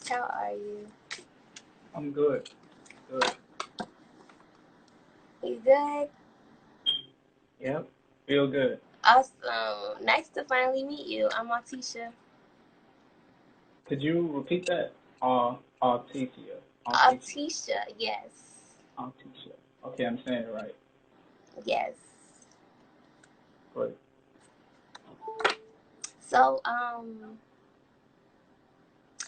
How are you? I'm good. Good. You good? Yep. Feel good. Awesome. Nice to finally meet you. I'm Altisha. Could you repeat that? Artesia. Artesia. Altisha, yes. Artesia. Okay, I'm saying it right. Yes. Good. So,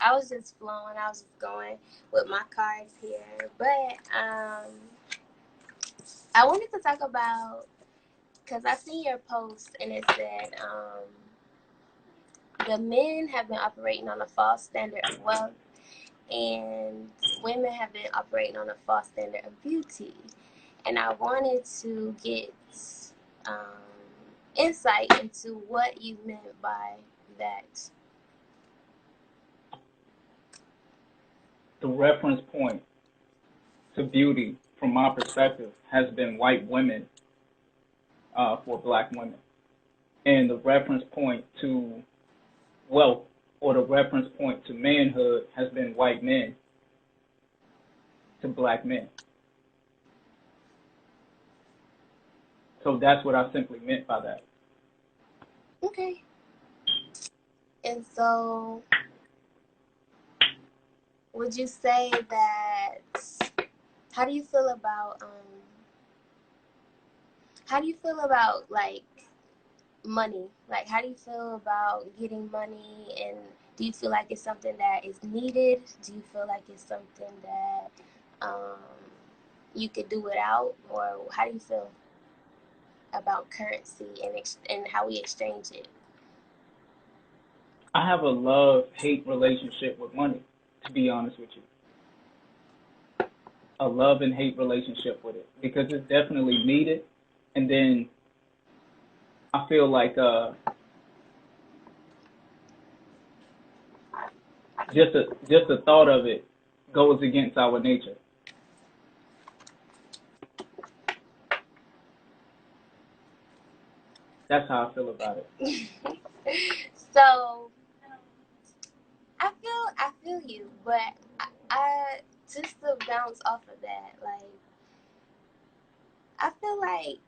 I was just flowing. I was just going with my cards here. But, I wanted to talk about, because I see your post and it said, the men have been operating on a false standard of wealth and women have been operating on a false standard of beauty. And I wanted to get um, insight into what you meant by that. The reference point to beauty, from my perspective, has been white women for black women. And the reference point to wealth or the reference point to manhood has been white men to black men. So that's what I simply meant by that. Okay. And so, would you say that? How do you feel about? How do you feel about like money? Like, how do you feel about getting money? And do you feel like it's something that is needed? Do you feel like it's something that um, you could do without? Or how do you feel about currency and how we exchange it? I have a love-hate relationship with money, to be honest with you. A love and hate relationship with it because it's definitely needed. And then I feel like just the thought of it goes against our nature. That's how I feel about it. So I feel you, but I just to bounce off of that, like I feel like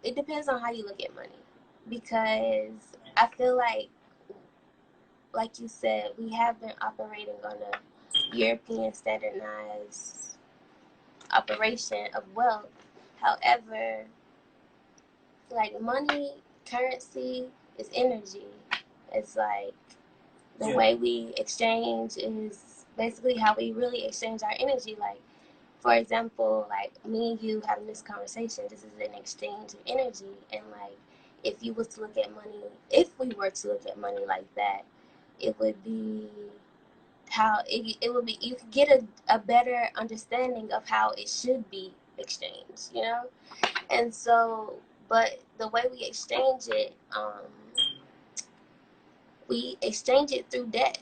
it depends on how you look at money, because I feel like you said, we have been operating on a European standardized operation of wealth. However, like money, currency is energy. It's like the Yeah. way we exchange is basically how we really exchange our energy. Like, for example, like me and you having this conversation, this is an exchange of energy. And like, if you was to look at money, if we were to look at money like that, it would be how it would be, you could get a better understanding of how it should be exchanged, you know? And so, but the way we exchange it through debt,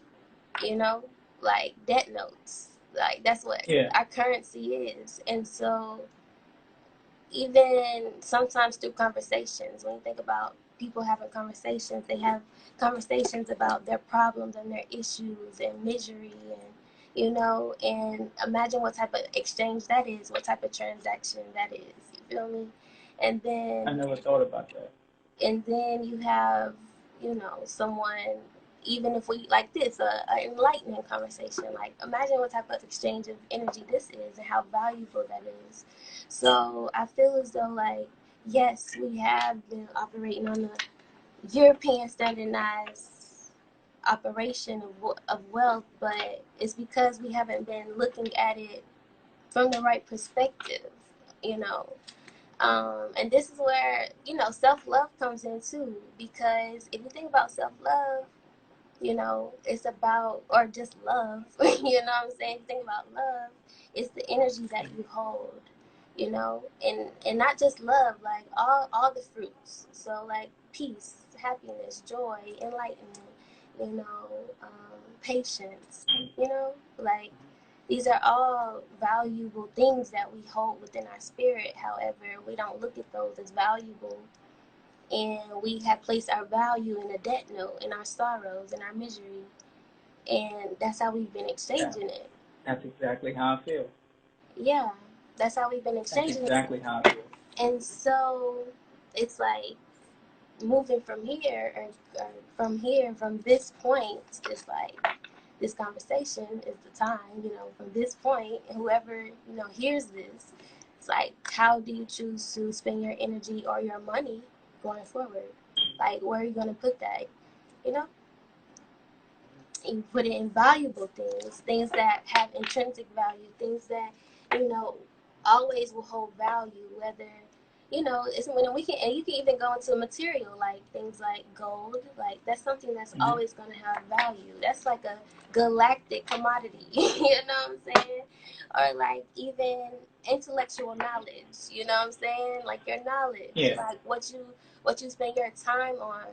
you know, like debt notes. Like that's what Yeah. our currency is. And so even sometimes through conversations, when you think about people having conversations, they have conversations about their problems and their issues and misery, and you know, and imagine what type of exchange that is, what type of transaction that is. You feel me? And I then never thought about that. you have, you know, someone, even if we like this, a enlightening conversation, like imagine what type of exchange of energy this is and how valuable that is. So I feel as though, like, yes, we have been operating on a European standardized operation of wealth, but it's because we haven't been looking at it from the right perspective, you know. And this is where, you know, self-love comes in too, because if you think about self-love, you know, it's about, or just love, you know what I'm saying? If you think about love, it's the energy that you hold, you know, and not just love, like all the fruits. So like peace, happiness, joy, enlightenment, you know, patience, you know, like these are all valuable things that we hold within our spirit. However, we don't look at those as valuable, and we have placed our value in a debt note, in our sorrows, in our misery. And that's how we've been Yeah, exchanging it. that's exactly how I feel. Yeah, that's how we've been That's exchanging it. exactly how I feel. And so it's like moving from here, from this point, it's like this conversation is the time, from this point, and whoever, hears this, it's like, how do you choose to spend your energy or your money going forward? Like, where are you going to put that? You know, you put it in valuable things that have intrinsic value, things that, you know, always will hold value, whether, it's when we can, and you can even go into material, like things like gold, like that's something that's Hmm. always going to have value. That's like a galactic commodity, you know what I'm saying? Or like even intellectual knowledge, you know what I'm saying? Like your knowledge, Yeah, like what you spend your time on,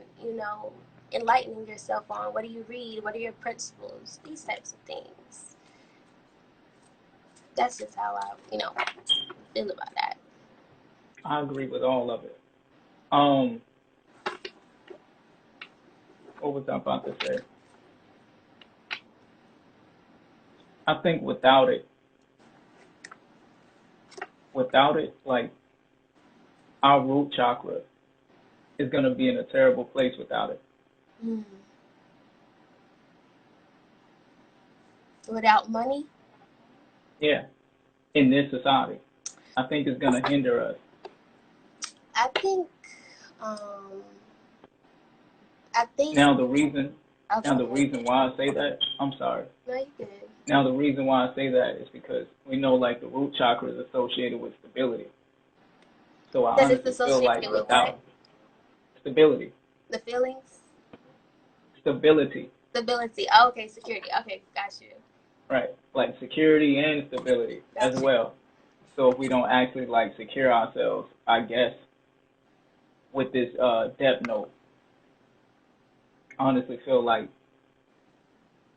enlightening yourself on. What do you read? What are your principles? These types of things. That's just how I, feel about that. I agree with all of it. Um, what was I about to say? I think without it, like our root chakra is gonna be in a terrible place without it. Mm. Without money, Yeah, in this society, I think it's gonna hinder us. I think, um, I think, Now the reason, now okay, the reason why I say that, I'm sorry. no, you good. Now the reason why I say that is because we know like the root chakra is associated with stability. So I Because it's honestly feel like associated with what? without stability, The feelings? stability, Stability. Oh, okay, security. Okay, got you. right? Like security and stability as Got you. well. So if we don't actually like secure ourselves, I guess with this depth note, I honestly feel like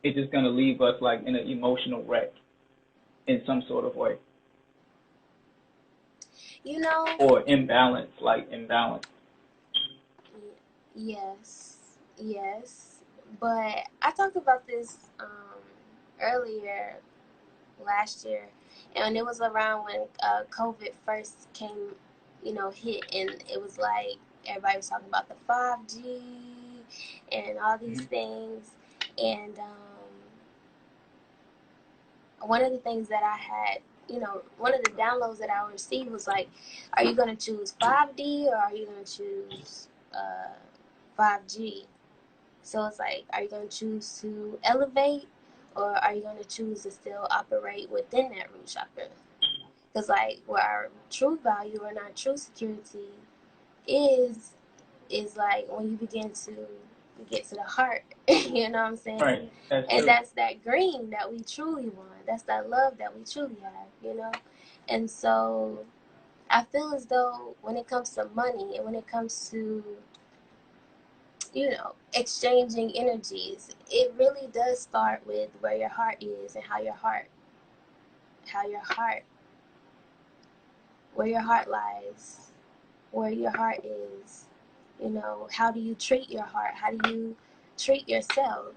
it's just gonna leave us like in an emotional wreck in some sort of way, You know, or imbalance, like imbalance. yes, yes. But I talked about this earlier last year, and it was around when COVID first came, hit, and it was like everybody was talking about the 5G and all these Mm-hmm. things, and one of the things that I had, one of the downloads that I received was like, are you going to choose 5D or are you going to choose 5G? So it's like, are you going to choose to elevate or are you going to choose to still operate within that root chakra? Because, like, where our true value and our true security is, is like when you begin to get to the heart, you know what I'm saying? Right, that's And true. that's that green that we truly want. That's that love that we truly have. And so I feel as though when it comes to money and when it comes to, exchanging energies, it really does start with where your heart is and how your heart, where your heart lies, where your heart is. How do you treat your heart? How do you treat yourself?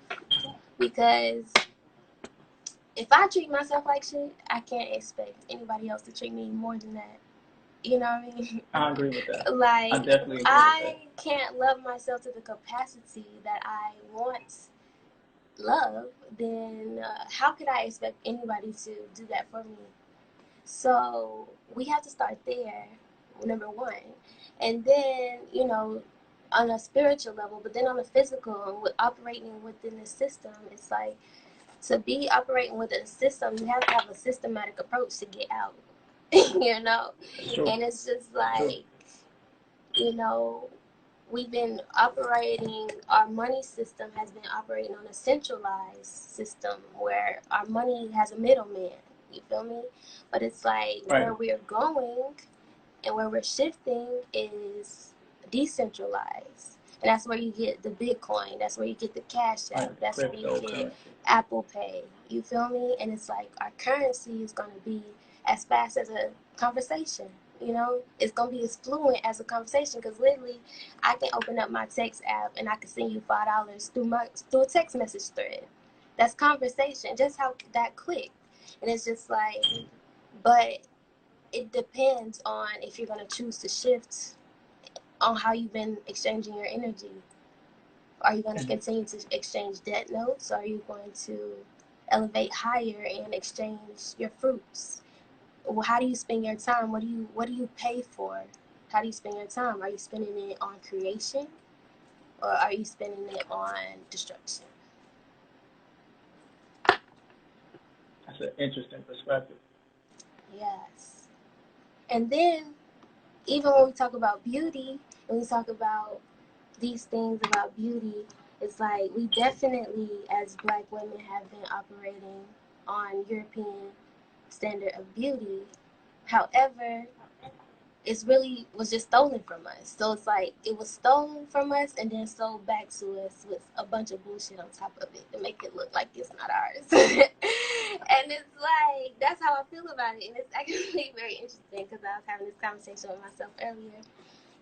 Because if I treat myself like shit, I can't expect anybody else to treat me more than that. You know what I mean? I agree with that. I Like, if definitely agree with that. I can't love myself to the capacity that I want love, then how could I expect anybody to do that for me? So we have to start there, number one. And then, on a spiritual level, but then on a physical and with operating within the system, it's like to be operating within a system, you have to have a systematic approach to get out, you know? That's true. And it's just That's true. like, you know, we've been operating, our money system has been operating on a centralized system where our money has a middleman, you feel me? But it's like where Right. we're going and where we're shifting is decentralized. And that's where you get the Bitcoin. That's where you get the Cash Right. App. That's where you get Cryptocurrency. Apple Pay. You feel me? And it's like our currency is going to be as fast as a conversation. It's going to be as fluent as a conversation because literally I can open up my text app and I can send you $5 through a text message thread. That's conversation. Just how that clicked. And it's just like, but it depends on if you're going to choose to shift on how you've been exchanging your energy. Are you going to continue to exchange debt notes? Or are you going to elevate higher and exchange your fruits? Well, how do you spend your time? What do you pay for? How do you spend your time? Are you spending it on creation, or are you spending it on destruction? That's an interesting perspective. Yes. And then, even when we talk about beauty, and we talk about these things about beauty, it's like we definitely, as Black women, have been operating on European standard of beauty. However, it's really was just stolen from us. So it's like it was stolen from us and then sold back to us with a bunch of bullshit on top of it to make it look like it's not ours. And it's like, that's how I feel about it. And it's actually very interesting because I was having this conversation with myself earlier.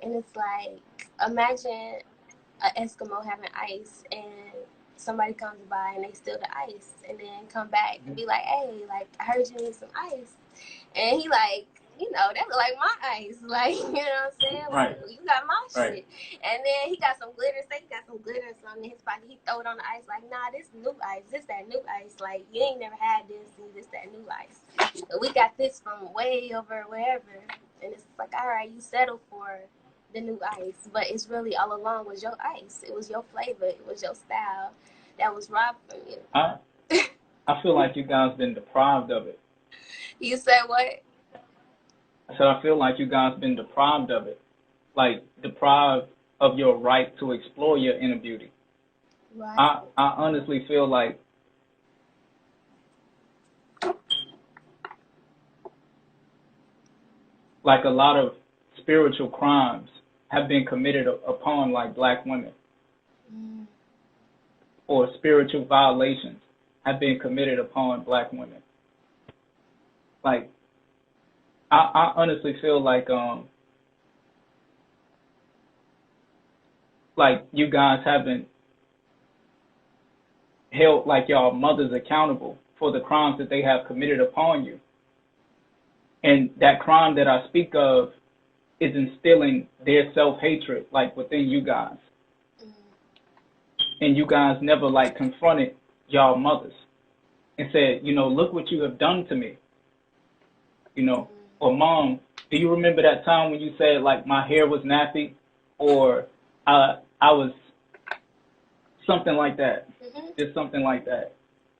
And it's like, imagine an Eskimo having ice and somebody comes by and they steal the ice and then come back and be like, hey, like, I heard you need some ice. And he like, you know, that look like my ice. Like, you know what I'm saying? Like, Right. you got my Right. shit. And then he got some glitter. Say he got some glitter or something in his pocket. He throw it on the ice like, nah, this new ice. This that new ice. Like, you ain't never had this. And this that new ice. But we got this from way over wherever. And it's like, all right, you settle for the new ice. But it's really all along was your ice. It was your flavor. It was your style that was robbed from you. I feel like you guys been deprived of it. You said what? I said I feel like you guys been deprived of it. Like deprived of your right to explore your inner beauty. Right. I honestly feel like a lot of spiritual crimes have been committed upon like Black women, or spiritual violations have been committed upon Black women. Like I honestly feel like you guys haven't held like y'all mothers accountable for the crimes that they have committed upon you. And that crime that I speak of is instilling their self-hatred like within you guys. And you guys never like confronted y'all mothers and said, you know, look what you have done to me. You know, or mom, do you remember that time when you said like my hair was nappy, or I was something like that, just something like that.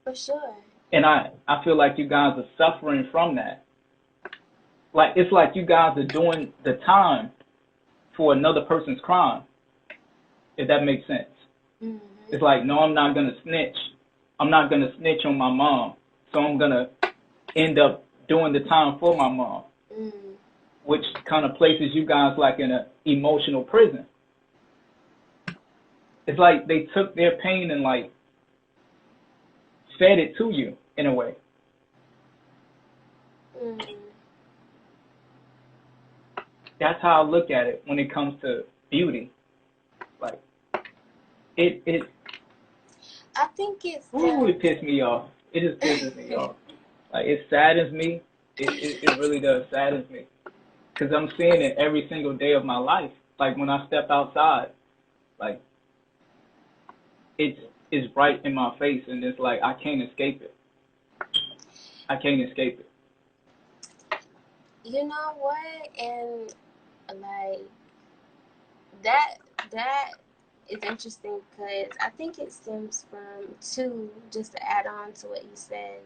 For sure. And I feel like you guys are suffering from that. Like it's like you guys are doing the time for another person's crime, if that makes sense. Mm-hmm. It's like, no, I'm not gonna snitch. I'm not gonna snitch on my mom, so I'm gonna end up doing the time for my mom, which kind of places you guys like in an emotional prison. It's like they took their pain and like fed it to you in a way. That's how I look at it when it comes to beauty. Like it I think it's it pissed me off. It just pisses me off. Like it saddens me. It really does saddens me, because I'm seeing it every single day of my life. Like when I step outside, like it's right in my face, and it's like I can't escape it. I can't escape it. You know what? And like that is interesting because I think it stems from two. Just to add on to what you said.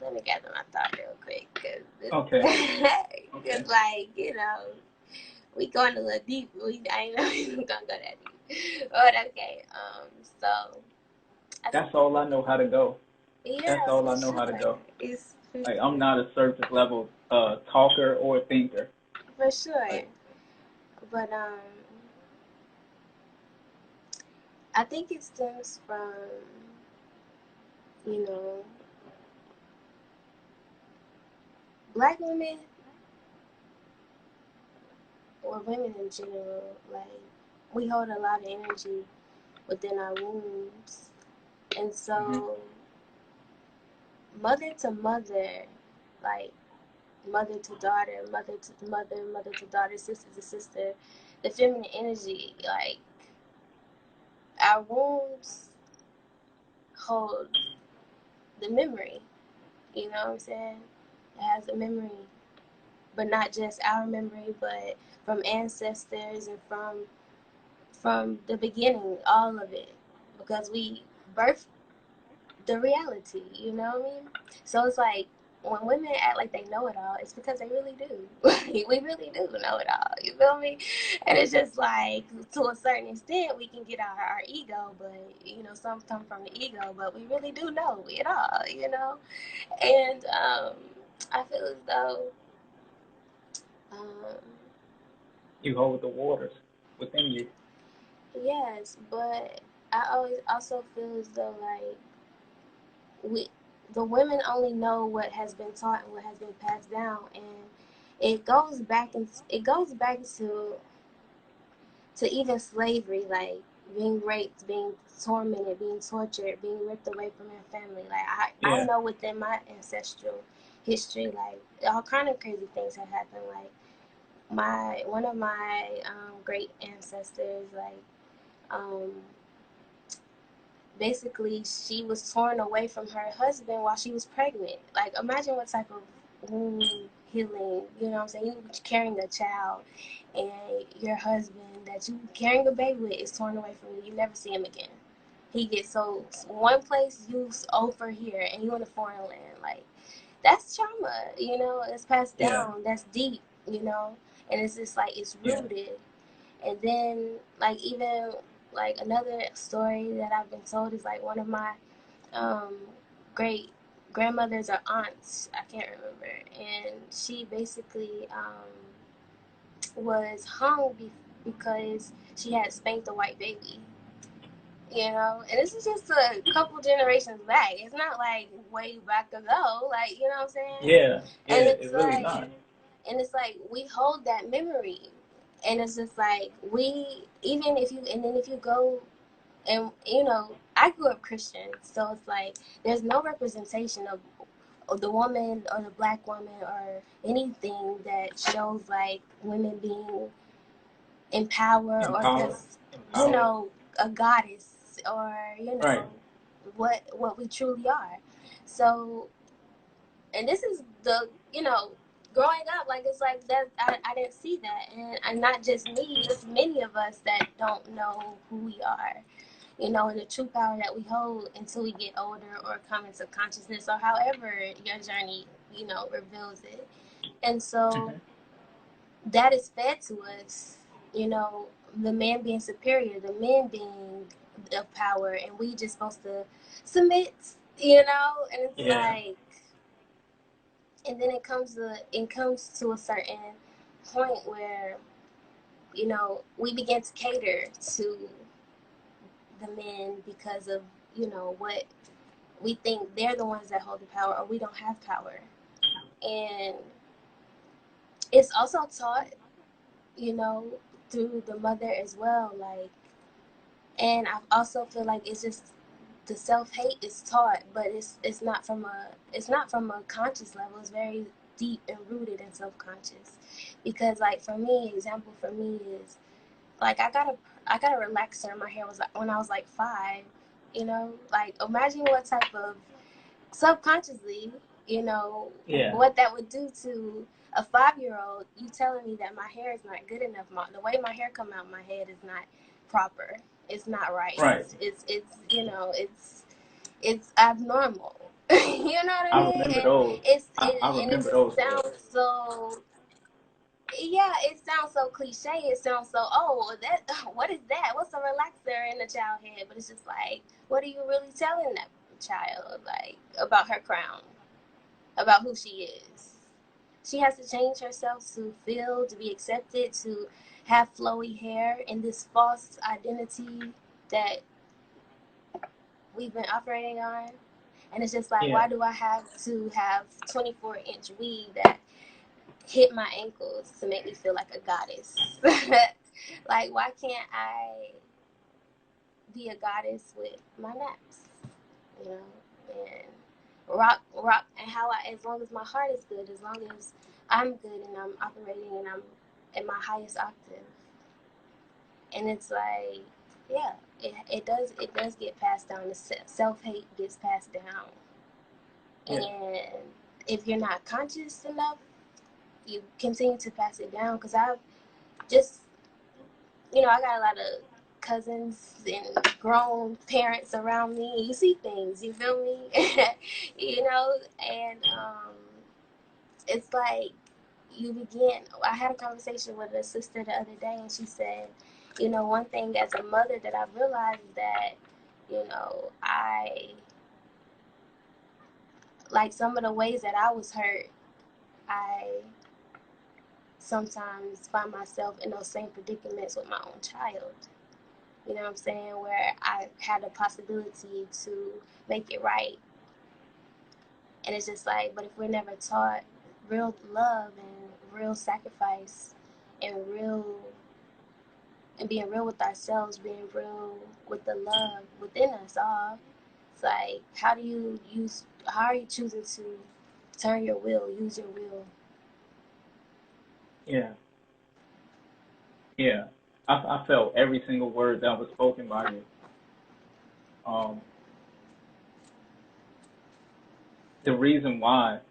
Let me gather my thought real quick, because it's like, you know, we going a little deep. I ain't know we gonna go that deep, but okay. So that's all I know how to go. Yeah, that's all I know sure. how to go. It's like I'm not a surface level talker or thinker. For sure, but I think it stems from, you know, Black women, or women in general, like we hold a lot of energy within our wombs, and Mm-hmm. so mother to mother, like mother to daughter, mother to mother, mother to daughter, sister to sister, the feminine energy, like our wombs hold the memory. You know what I'm saying? It has a memory, but not just our memory, but from ancestors and from the beginning, all of it, because we birthed the reality. You know what I mean? So it's like when women act like they know it all, it's because they really do. We really do know it all. You feel me? And it's just like to a certain extent we can get our ego, but some come from the ego, but we really do know it all. And I feel as though um, You hold the waters within you. yes, but I always also feel as though like we the women only know what has been taught and what has been passed down, and it goes back to even slavery, like being raped, being tormented, being tortured, being ripped away from your family. Like I Yeah. know within my ancestral history, like all kind of crazy things have happened. Like one of my great ancestors, like um, basically she was torn away from her husband while she was pregnant. Like imagine what type of wound healing, you know what I'm saying? You carrying a child and your husband that you carrying a baby with is torn away from you. You never see him again. He gets so one place you over here and you in a foreign land. Like that's trauma, it's passed Yeah. down, that's deep, and it's just like it's Yeah. rooted. And then, like, even like another story that I've been told is like one of my um, great grandmothers or aunts, I can't remember, and she basically was hung because she had spanked a white baby. And this is just a couple generations back. It's not like way back ago, like what I'm saying. Yeah. And Yeah. it's It really like, not. and it's like we hold that memory, and it's just like we even if you and then if you go and I grew up Christian, so it's like there's no representation of the woman or the black woman or anything that shows like women being in power or Empowered. just Empowered. a goddess or Right. what we truly are. So, and this is the growing up, like it's like that I didn't see that, and not just me, it's many of us that don't know who we are, and the true power that we hold until we get older or come into consciousness or however your journey reveals it. And so Mm-hmm. that is fed to us, the man being superior, the men being of power, and we just supposed to submit, and it's Yeah. like, and then it comes to a certain point where we begin to cater to the men because of what we think they're the ones that hold the power, or we don't have power. And it's also taught you know through the mother as well, like, and I also feel like it's just the self-hate is taught, but it's not from a conscious level. It's very deep and rooted in self-conscious, because like for me, example for me is like I got a relaxer in my hair was like when I was like 5. Like imagine what type of subconsciously, Yeah. what that would do to a 5-year-old. You telling me that my hair is not good enough. The way my hair come out my head is not proper. It's not right. Right. It's abnormal. You know what I I mean? remember And those. I and it remember just those days. sounds so. Yeah, it sounds so cliche. It sounds so, oh, that, what is that? What's a relaxer in a child head? But it's just like, what are you really telling that child, like, about her crown, about who she is? She has to change herself to feel, to be accepted, to have flowy hair in this false identity that we've been operating on. And it's just like, Yeah. why do I have to have 24-inch weave that hit my ankles to make me feel like a goddess. Like, why can't I be a goddess with my naps? You know, and rock, and how as long as my heart is good, as long as I'm good and I'm operating and I'm at my highest octave. And it's like, yeah, it does get passed down. The self-hate gets passed down. Yeah. And if you're not conscious enough, you continue to pass it down. Because I've just, I got a lot of cousins and grown parents around me. You see things, you feel me? And it's like I had a conversation with a sister the other day, and she said, one thing as a mother that I realized is that, I, like, some of the ways that I was hurt, I sometimes find myself in those same predicaments with my own child. You know what I'm saying? Where I had a possibility to make it right. And it's just like, but if we're never taught real love and real sacrifice and being real with ourselves, being real with the love within us all, it's like, how are you choosing to turn your will, use your will? Yeah. Yeah. I felt every single word that was spoken by you. The reason why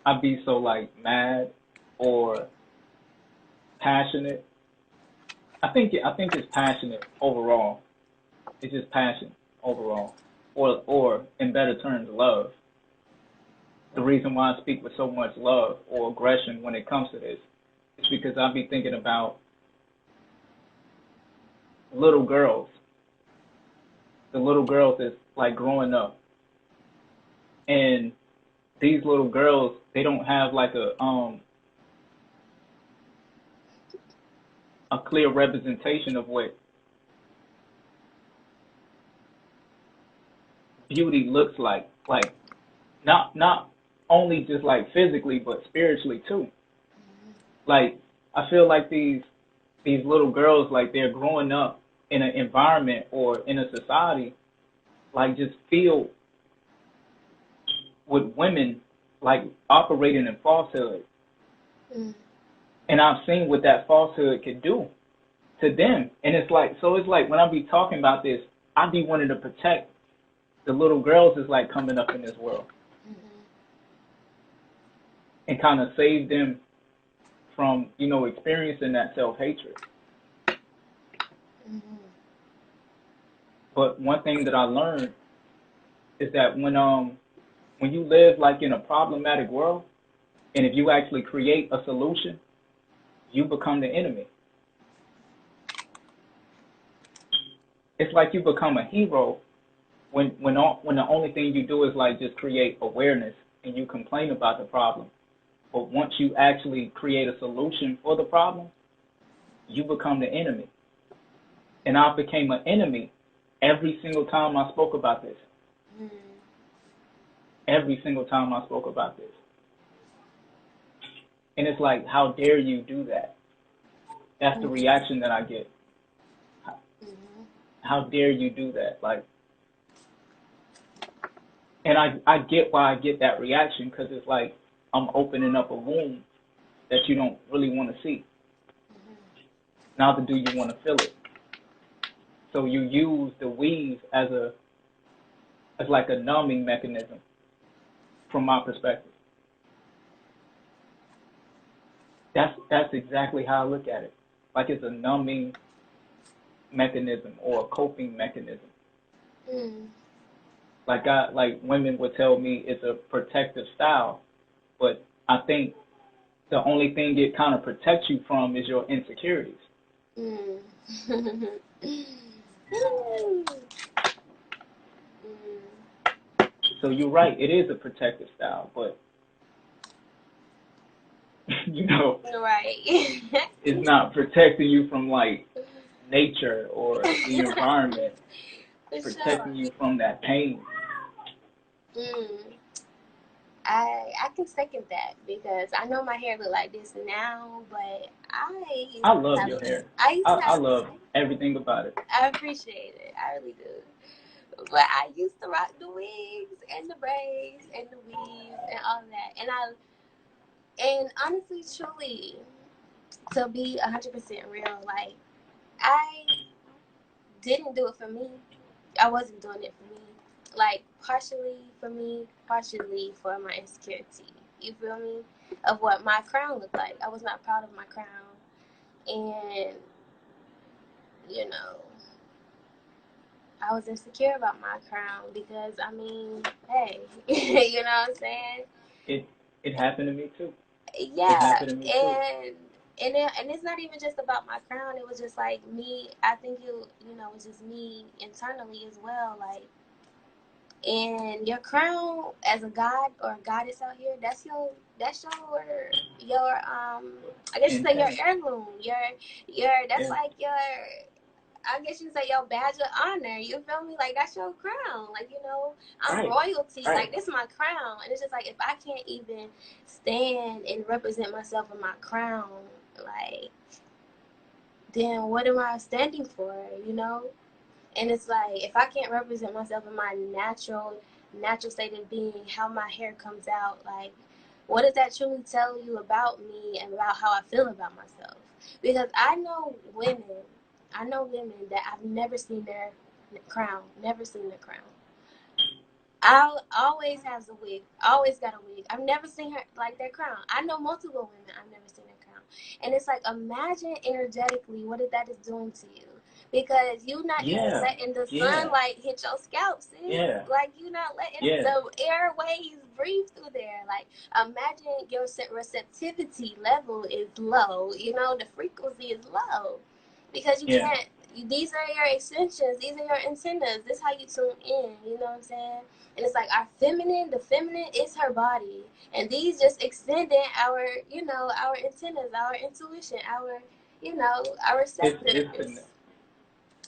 I be so like mad or passionate, I think it's passionate overall. It's just passion overall, or in better terms, love. The reason why I speak with so much love or aggression when it comes to this is because I be thinking about little girls, the little girls that's like growing up, and these little girls, they don't have like a clear representation of what beauty looks like not only just like physically but spiritually too. Like, I feel like these little girls, like, they're growing up in an environment or in a society, like, just filled with women like operating in falsehood. Mm. And I've seen what that falsehood could do to them. And it's like when I be talking about this, I be wanting to protect the little girls that's like coming up in this world. Mm-hmm. And kind of save them from, experiencing that self-hatred. Mm-hmm. But one thing that I learned is that when you live like in a problematic world, and if you actually create a solution, you become the enemy. It's like you become a hero when the only thing you do is like just create awareness and you complain about the problem. But once you actually create a solution for the problem, you become the enemy. And I became an enemy every single time I spoke about this. Mm. Every single time I spoke about this. And it's like, how dare you do that? That's the reaction that I get. Mm-hmm. How dare you do that? Like, and I get why I get that reaction, because it's like I'm opening up a wound that you don't really want to see. Neither do you want to feel it. So you use the weave as like a numbing mechanism, from my perspective. That's exactly how I look at it. Like, it's a numbing mechanism or a coping mechanism. Mm. Like women would tell me it's a protective style, but I think the only thing it kind of protects you from is your insecurities. Mm. So you're right, it is a protective style, but Right. it's not protecting you from like nature or the environment. For sure. It's protecting you from that pain. Mm. I can second that because I know my hair look like this now, but I used I to love have your hair. I used to I have love everything about it. I appreciate it. I really do. But I used to rock the wigs and the braids and the weave and all that. And honestly, truly, to be 100% real, like I didn't do it for me. I wasn't doing it for me. Like partially for me, partially for my insecurity. You feel me? Of what my crown looked like. I was not proud of my crown. And, you know, I was insecure about my crown because I mean, hey, you know what I'm saying? It it happened to me too. It Yeah, happened to me too. and it's not even just about my crown. It was just like me. I think it was just me internally as well. Like, and your crown as a god or a goddess out here, that's your I guess you say your Antenna. heirloom. Your that's Yeah. like your I guess you say your badge of honor. You feel me? Like that's your crown. Like, I'm Right. royalty. Right. Like this is my crown. And it's just like if I can't even stand and represent myself in my crown, like then what am I standing for? You know? And it's like if I can't represent myself in my natural state of being, how my hair comes out, like what does that truly tell you about me and about how I feel about myself? Because I know women that I've never seen their crown, never seen their crown. I always has a wig, always got a wig. I've never seen her like their crown. I know multiple women, I've never seen their crown. And it's like, imagine energetically what that is doing to you. Because you're not even Yeah. letting the Yeah. sunlight hit your scalp, sis. Yeah. Like, you're not letting Yeah. the airways breathe through there. Like, imagine your receptivity level is low. The frequency is low. Because you Yeah. can't, these are your extensions, these are your antennas. This is how you tune in, you know what I'm saying? And it's like the feminine is her body. And these just extending our antennas, our intuition, our It's receptors.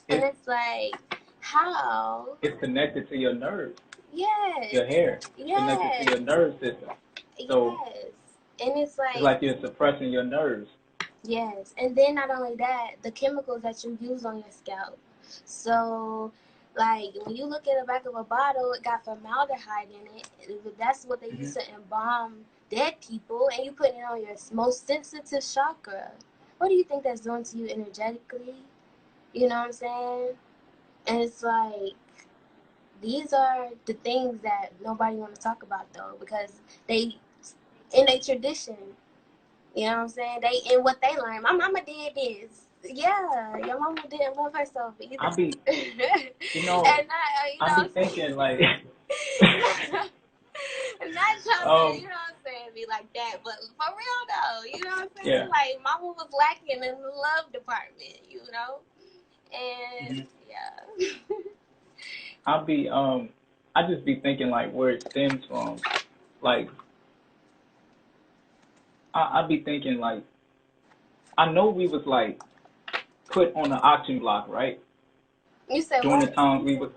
And it's it's like, how? it's connected to your nerves. Yes, Your hair. It's connected to yes, your nerve system. So yes. And it's it's like, like you're suppressing your nerves. yes. And then not only that, the chemicals that you use on your scalp. So, like, when you look at the back of a bottle, it got formaldehyde in it. That's what they use Hmm. to embalm dead people, and you putting it on your most sensitive chakra. What do you think that's doing to you energetically? You know what I'm saying? And it's like, these are the things that nobody want to talk about, though, because they, in a tradition, you know what I'm saying? They in what they learned. My mama did this. Yeah, your mama didn't love herself either. I'll be, you know, And not, I'll be what I'm thinking saying? like, Not trying to, um, what I'm saying, be like that. But for real though, you know what I'm saying? yeah. Like mama was lacking in the love department, And Hmm. yeah. I'll be, I just be thinking like where it stems from. Like, I'll be thinking like, I know we was like put on the auction block, right? You said During the what? times we was,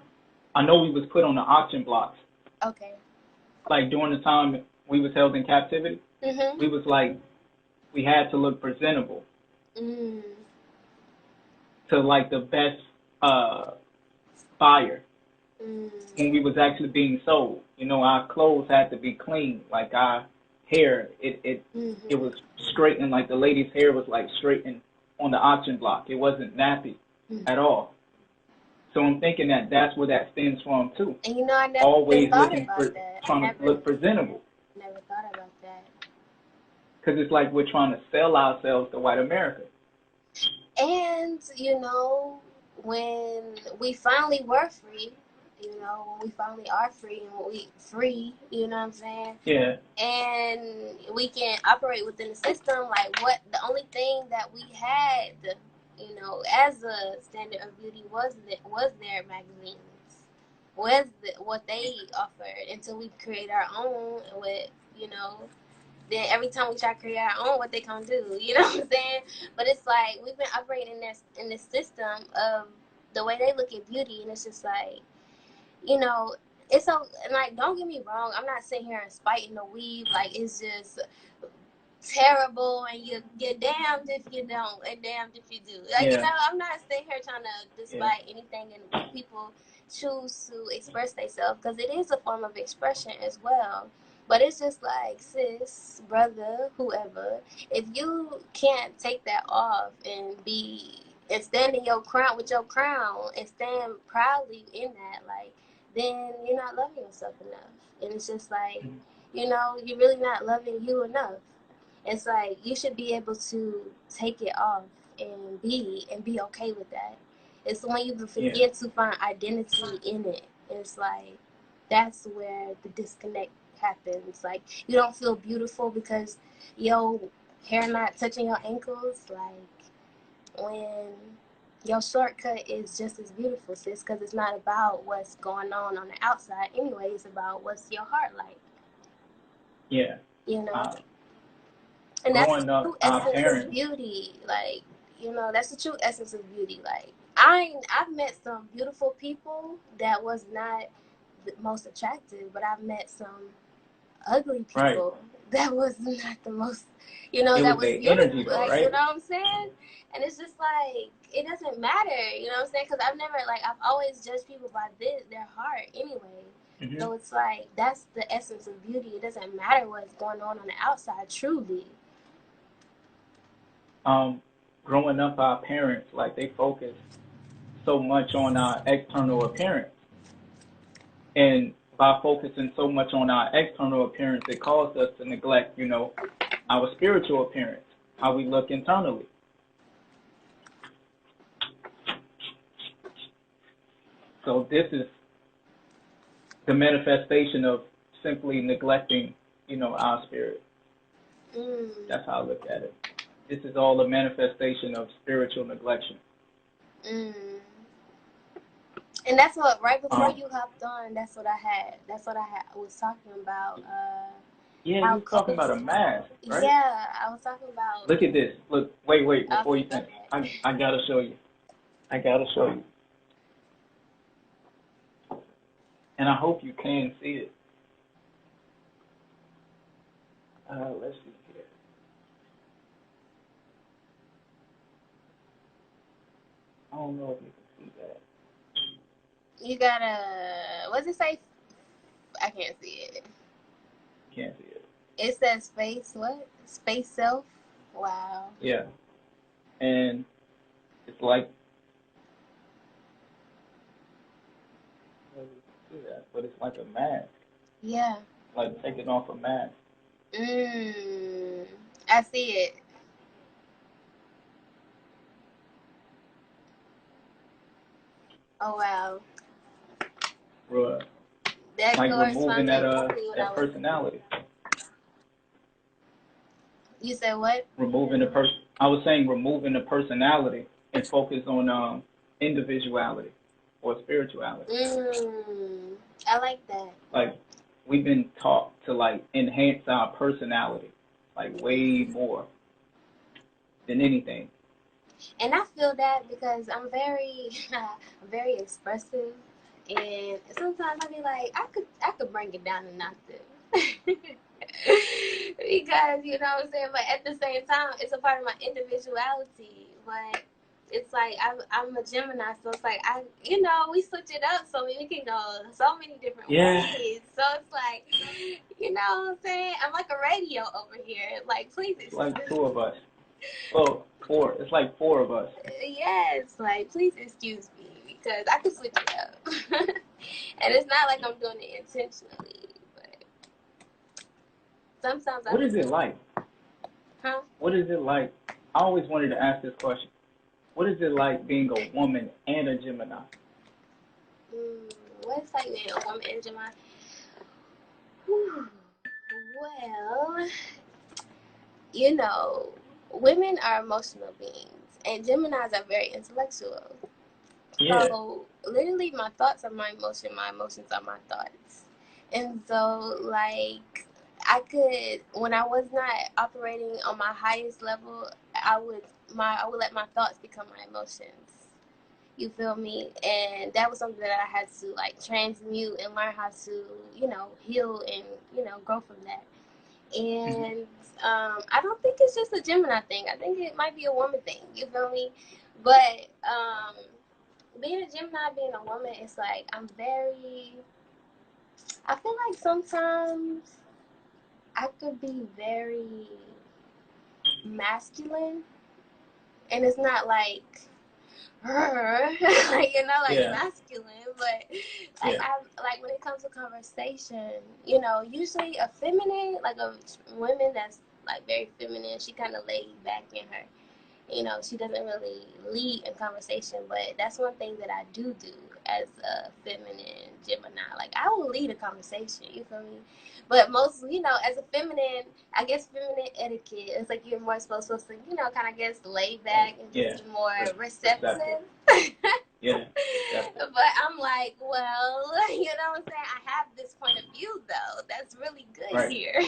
I know we was put on the auction blocks. Okay. Like during the time we was held in captivity, Mhm. we was like, we had to look presentable Mm. to like the best uh buyer Mm. when we was actually being sold. Our clothes had to be clean. Like our hair, it Mhm. was straightened. Like the lady's hair was like straightened on the auction block. It wasn't nappy Mhm. at all. So I'm thinking that that's where that stems from too. And I never even Always thought looking about for, that. I trying to never look presentable, never thought about that. because it's like we're trying to sell ourselves to white America. And when we finally were free, when we finally are free and when we free, you know what I'm saying? Yeah. And we can operate within the system, like what the only thing that we had, as a standard of beauty was their magazines, what they offered until we create our own with, then every time we try to create our own, what they gonna do? You know what I'm saying? But it's like we've been operating in this system of the way they look at beauty, and it's just like, you know, it's so, like, don't get me wrong, I'm not sitting here and spiting the weave, like, it's just terrible, and you're damned if you don't and damned if you do. Like, Yeah. I'm not sitting here trying to despite anything and when people choose to express themselves, because it is a form of expression as well. But it's just like, sis, brother, whoever, if you can't take that off and stand in your crown with your crown and stand proudly in that, like, then you're not loving yourself enough. And it's just like, you're really not loving you enough. It's like you should be able to take it off and be okay with that. It's when you forget to find identity in it. It's like that's where the disconnect happens. Like, you don't feel beautiful because your hair not touching your ankles. Like, when your shortcut is just as beautiful, sis, because it's not about what's going on the outside anyway. It's about what's your heart like. Yeah. And that's the Growing up, true our essence parents. of beauty. Like, that's the true essence of beauty. Like, I've met some beautiful people that was not the most attractive, but I've met some ugly people that was not the most, that was beautiful. Energy though, like, right? you know what I'm saying? And it's just like, it doesn't matter, you know what I'm saying? Because I've always judged people by their heart anyway. Mm-hmm. So it's like, that's the essence of beauty. It doesn't matter what's going on the outside, truly. Growing up, our parents, like, they focus so much on our external appearance. And by focusing so much on our external appearance, it caused us to neglect, our spiritual appearance, how we look internally. So this is the manifestation of simply neglecting, our spirit. That's how I look at it. This is all a manifestation of spiritual neglection. And that's what, right before you hopped on, that's what I was talking about. Yeah, you were talking about a mask, right? Yeah, I was talking about. Look at this. Look, wait, before you finish. I gotta show you. And I hope you can see it. Let's see here. I don't know if you can see that. You gotta, what's it say? I can't see it. Can't see it. It says space, what? Space self? Wow. Yeah. And it's like, see that, but it's like a mask. Yeah. Like taking off a mask. I see it. Oh wow. Right. That like removing that that personality. You said what? Removing I was saying removing the personality and focus on individuality or spirituality. I like that. Like, we've been taught to, like, enhance our personality, like, way more than anything. And I feel that because I'm very very expressive, and sometimes I be like, I could bring it down an octave. Because, you know what I'm saying? But at the same time, it's a part of my individuality. But it's like, I'm a Gemini, so it's like, we switch it up so we can go so many different ways. So it's like, you know what I'm saying? I'm like a radio over here. Like, please. It's like two of us. Well, four. It's like four of us. Yes, like, please excuse me, because I can switch it up. And it's not like I'm doing it intentionally. Sometimes What is it like? Huh? What is it like? I always wanted to ask this question. What is it like being a woman and a Gemini? What's like being a woman and a Gemini? Well, women are emotional beings, and Geminis are very intellectual. Yeah. So, literally, my thoughts are my emotions are my thoughts. And so, like, when I was not operating on my highest level, I would let my thoughts become my emotions. You feel me? And that was something that I had to like transmute and learn how to, heal and, grow from that. Mhm. And I don't think it's just a Gemini thing. I think it might be a woman thing. You feel me? But being a Gemini, being a woman, it's like I feel like sometimes I could be very masculine, and it's not like like like Yeah. masculine, but like Yeah. I like when it comes to conversation, usually a feminine, like a women that's like very feminine, she kind of laid back in her. She doesn't really lead in conversation, but that's one thing that I do as a feminine Gemini. Like, I will lead a conversation, you feel me? But most, as a feminine, I guess feminine etiquette, it's like you're more supposed to, kind of guess lay back and just Yeah. be more Receptive. receptive. Yeah. Receptive. But I'm like, well, you know what I'm saying? I have this point of view, though. That's really good Right. here.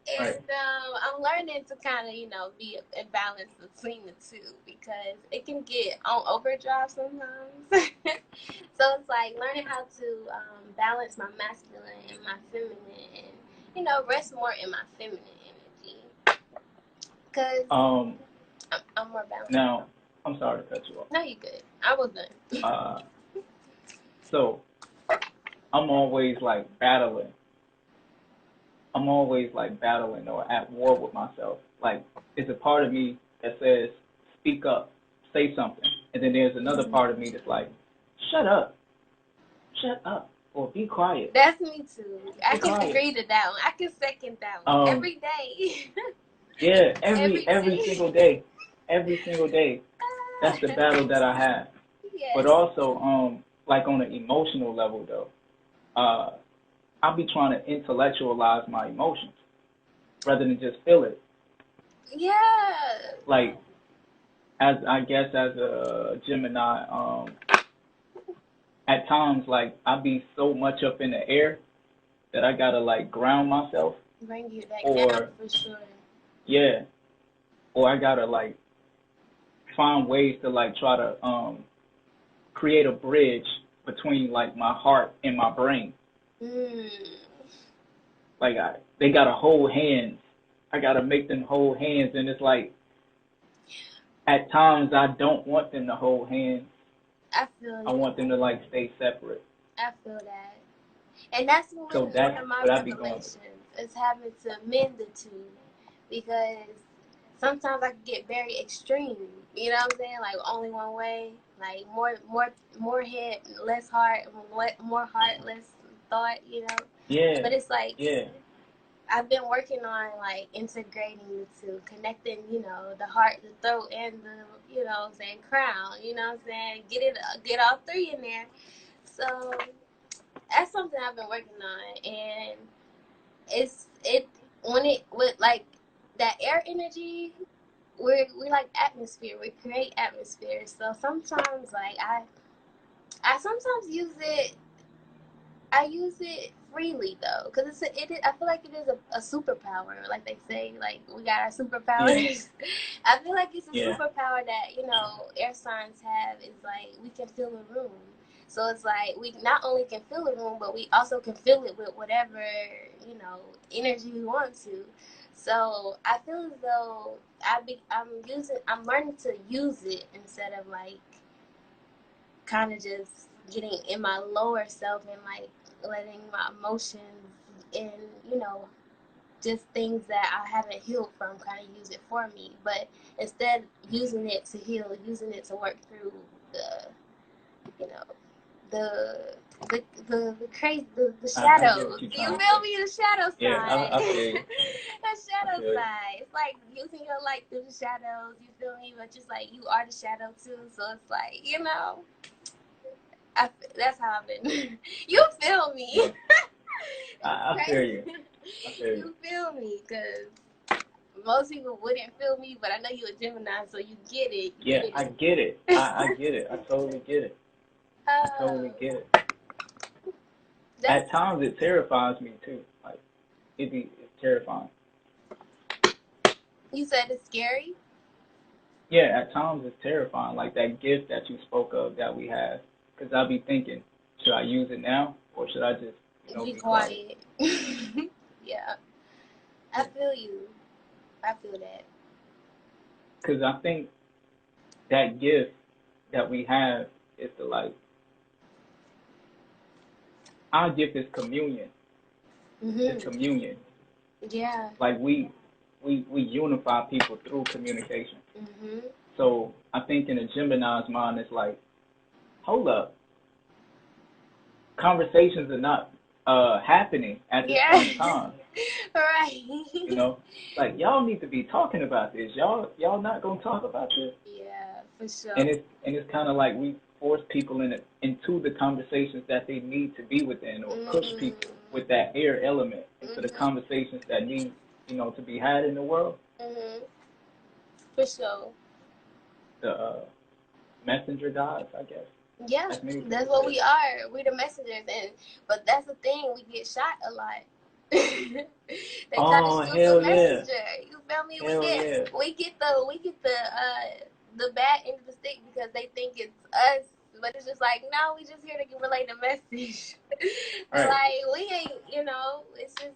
And Right. I'm learning to kind of, be in balance between the two because it can get on overdrive sometimes. So it's like learning how to balance my masculine and my feminine and, rest more in my feminine energy because Um. I'm more balanced. Now, I'm sorry to cut you off. No, you good. I was done. Uh. So I'm always like battling. I'm always like battling or at war with myself. Like, it's a part of me that says, speak up, say something. And then there's another part of me that's like, shut up, shut up, or be quiet, That's me too. I be can quiet. agree to that one. I can second that one Um, every day. yeah, Every every day. single day, every single day. That's the battle that I have. But Yes. also, like on an emotional level though, I'll be trying to intellectualize my emotions rather than just feel it. Yeah. Like, as I guess as a Gemini, at times like I be so much up in the air that I gotta like ground myself, Bring you back down or for sure. yeah, or I gotta like find ways to like try to create a bridge between like my heart and my brain. Mm. Like they gotta hold hands. I gotta make them hold hands, and it's like at times I don't want them to hold hands. I feel I you. want them to like stay separate. I feel that. And that's So one that's of my what I be going through. revelations is having to mend the two because sometimes I can get very extreme. You know what I'm saying? Like only one way. Like more head, less heart, more heart, less thought. Yeah, But it's like yeah, I've been working on like integrating the two, connecting, the heart, the throat, and the, what I'm saying, crown. You know what I'm saying? Get all three in there. So that's something I've been working on, and it when it with like that air energy. We like atmosphere. We create atmosphere. So sometimes like I sometimes use it. I use it freely though, because I feel like it is a superpower. Like they say, like we got our yeah, superpowers. I feel like it's a yeah, superpower that air signs have. Is like we can fill a room. So it's like we not only can fill a room, but we also can fill it with whatever energy we want to. So I feel as though I'm learning to use it instead of like kind of just getting in my lower self and like letting my emotions and just things that I haven't healed from kind of use it for me, but instead using it to heal, using it to work through the you know the the crazy the I get what shadows. you're You trying to feel say. me? The shadow Yeah, side. I feel you. The I shadow feel you. side. It's like using your light through the shadows. You feel me? But just like you are the shadow too. So it's like that's how I've been. You feel me? Yeah, It's I feel crazy. you. I feel you. You feel me? Because most people wouldn't feel me, but I know you're a Gemini, so you get it. You Yeah, get I it. get it. I get it. I totally get it. I totally Oh, get it. that's At times it terrifies me too. Like it's terrifying. you said it's scary. yeah, at times it's terrifying. Like that gift that you spoke of that we have, because I'll be thinking, should I use it now or should I just, Be be quiet? quiet. Yeah, I feel you. I feel that. Because I think that gift that we have is to like our gift is communion. It's Mhm. communion. Yeah. Like we unify people through communication. Mhm. So I think in a Gemini's mind, it's like, hold up, conversations are not happening at this Yeah. point in time. Right. You know, like y'all need to be talking about this. Y'all not gonna talk about this. Yeah, for sure. And it's kind of like we force people into the conversations that they need to be within, or push Mm. people with that air element into the Mhm. conversations that need to be had in the world. Mhm. For sure. The messenger gods, I guess, Yeah, as many that's people what say. we are. We the messengers, and but that's the thing. We get shot a lot. They try to Oh shoot the hell yeah, messenger. You feel me? We hell get yeah. we get the bad end of the stick because they think it's us, but it's just like no, we just here to relay the message. Right. Like we ain't, it's just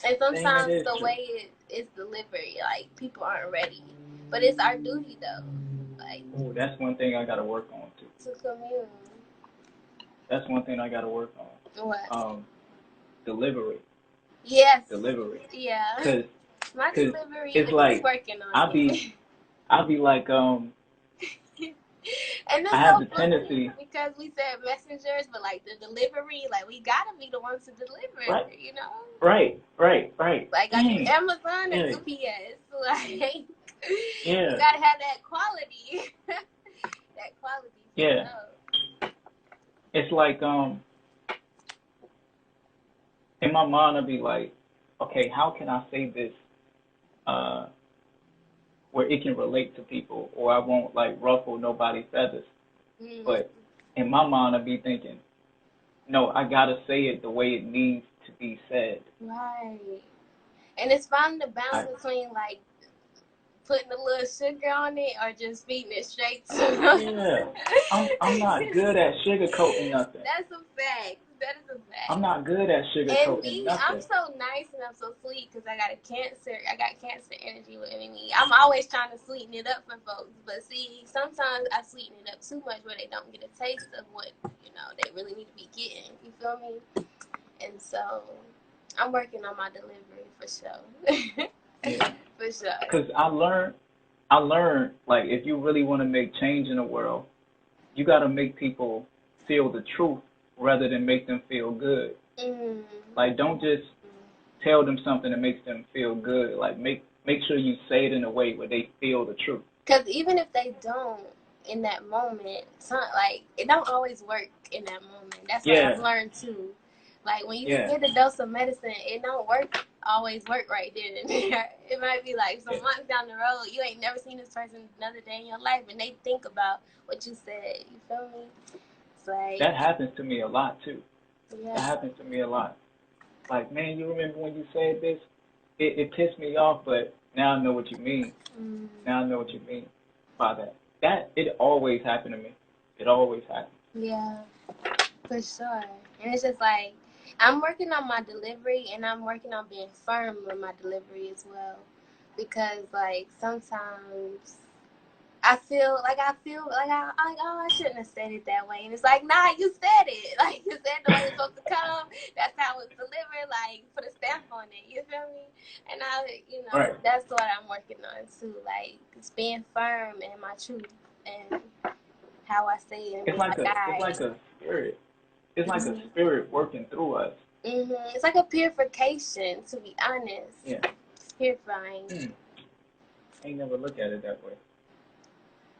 and Dang, that sometimes is the true. way it's delivered, like people aren't ready. But it's our duty though, like Oh, that's one thing I gotta work on too. to commune. That's one thing I gotta work on. What? Delivery, Yes. delivery. Yeah. Cause, My cause delivery it's is like working on I be, it. I be like, And it's I have so the funny tendency, because we said messengers, but like the delivery, like we gotta be the ones to deliver, right, you know? right. Like, are you Dang, Amazon or yeah, UPS? Like, you yeah, gotta have that quality. That quality for yeah. sure. It's like, in my mind, I'd be like, okay, how can I say this, uh, where it can relate to people, or I won't like ruffle nobody's feathers. Mm-hmm. But in my mind, I'd be thinking, no, I gotta say it the way it needs to be said. Right. And it's finding the I balance between like putting a little sugar on it or just feeding it straight to yeah, I'm not us. good at sugarcoating nothing. That's a fact. That is a I'm fact. not good at And sugarcoating me, I'm nothing. so nice and I'm so sweet because I got a cancer. I got cancer energy within me. I'm always trying to sweeten it up for folks. But see, sometimes I sweeten it up too much where they don't get a taste of what, they really need to be getting. You feel me? And so I'm working on my delivery for sure. Yeah, For sure. because I learned like if you really want to make change in the world, you got to make people feel the truth rather than make them feel good. Mm-hmm. Like don't just tell them something that makes them feel good. Like make sure you say it in a way where they feel the truth. Because even if they don't in that moment, like it don't always work in that moment. That's what I've Yeah, learned too. Like when you yeah, get a dose of medicine, it don't always work right then and there. It might be like some yeah. months down the road, you ain't never seen this person another day in your life, and they think about what you said. You feel me? It's like, That happens to me a lot too. That yeah. happens to me a lot. Like, man, you remember when you said this? It pissed me off, but now I know what you mean. Mm, Now I know what you mean by that. That it always happened to me. It always happened. yeah. For sure. And it's just like I'm working on my delivery and I'm working on being firm with my delivery as well. Because like sometimes I feel like oh I shouldn't have said it that way. And it's like, nah, you said it. Like you said the way it's supposed to come. That's how it's delivered, like put a stamp on it. You feel me? And Right. that's what I'm working on too. Like just being firm in my truth and how I say it and It's being like like, a all it's right. like a spirit. It's like a Mm-hmm. spirit working through us. It's like a purification, to be honest. Yeah. It's purifying. Hmm. I ain't never look at it that way.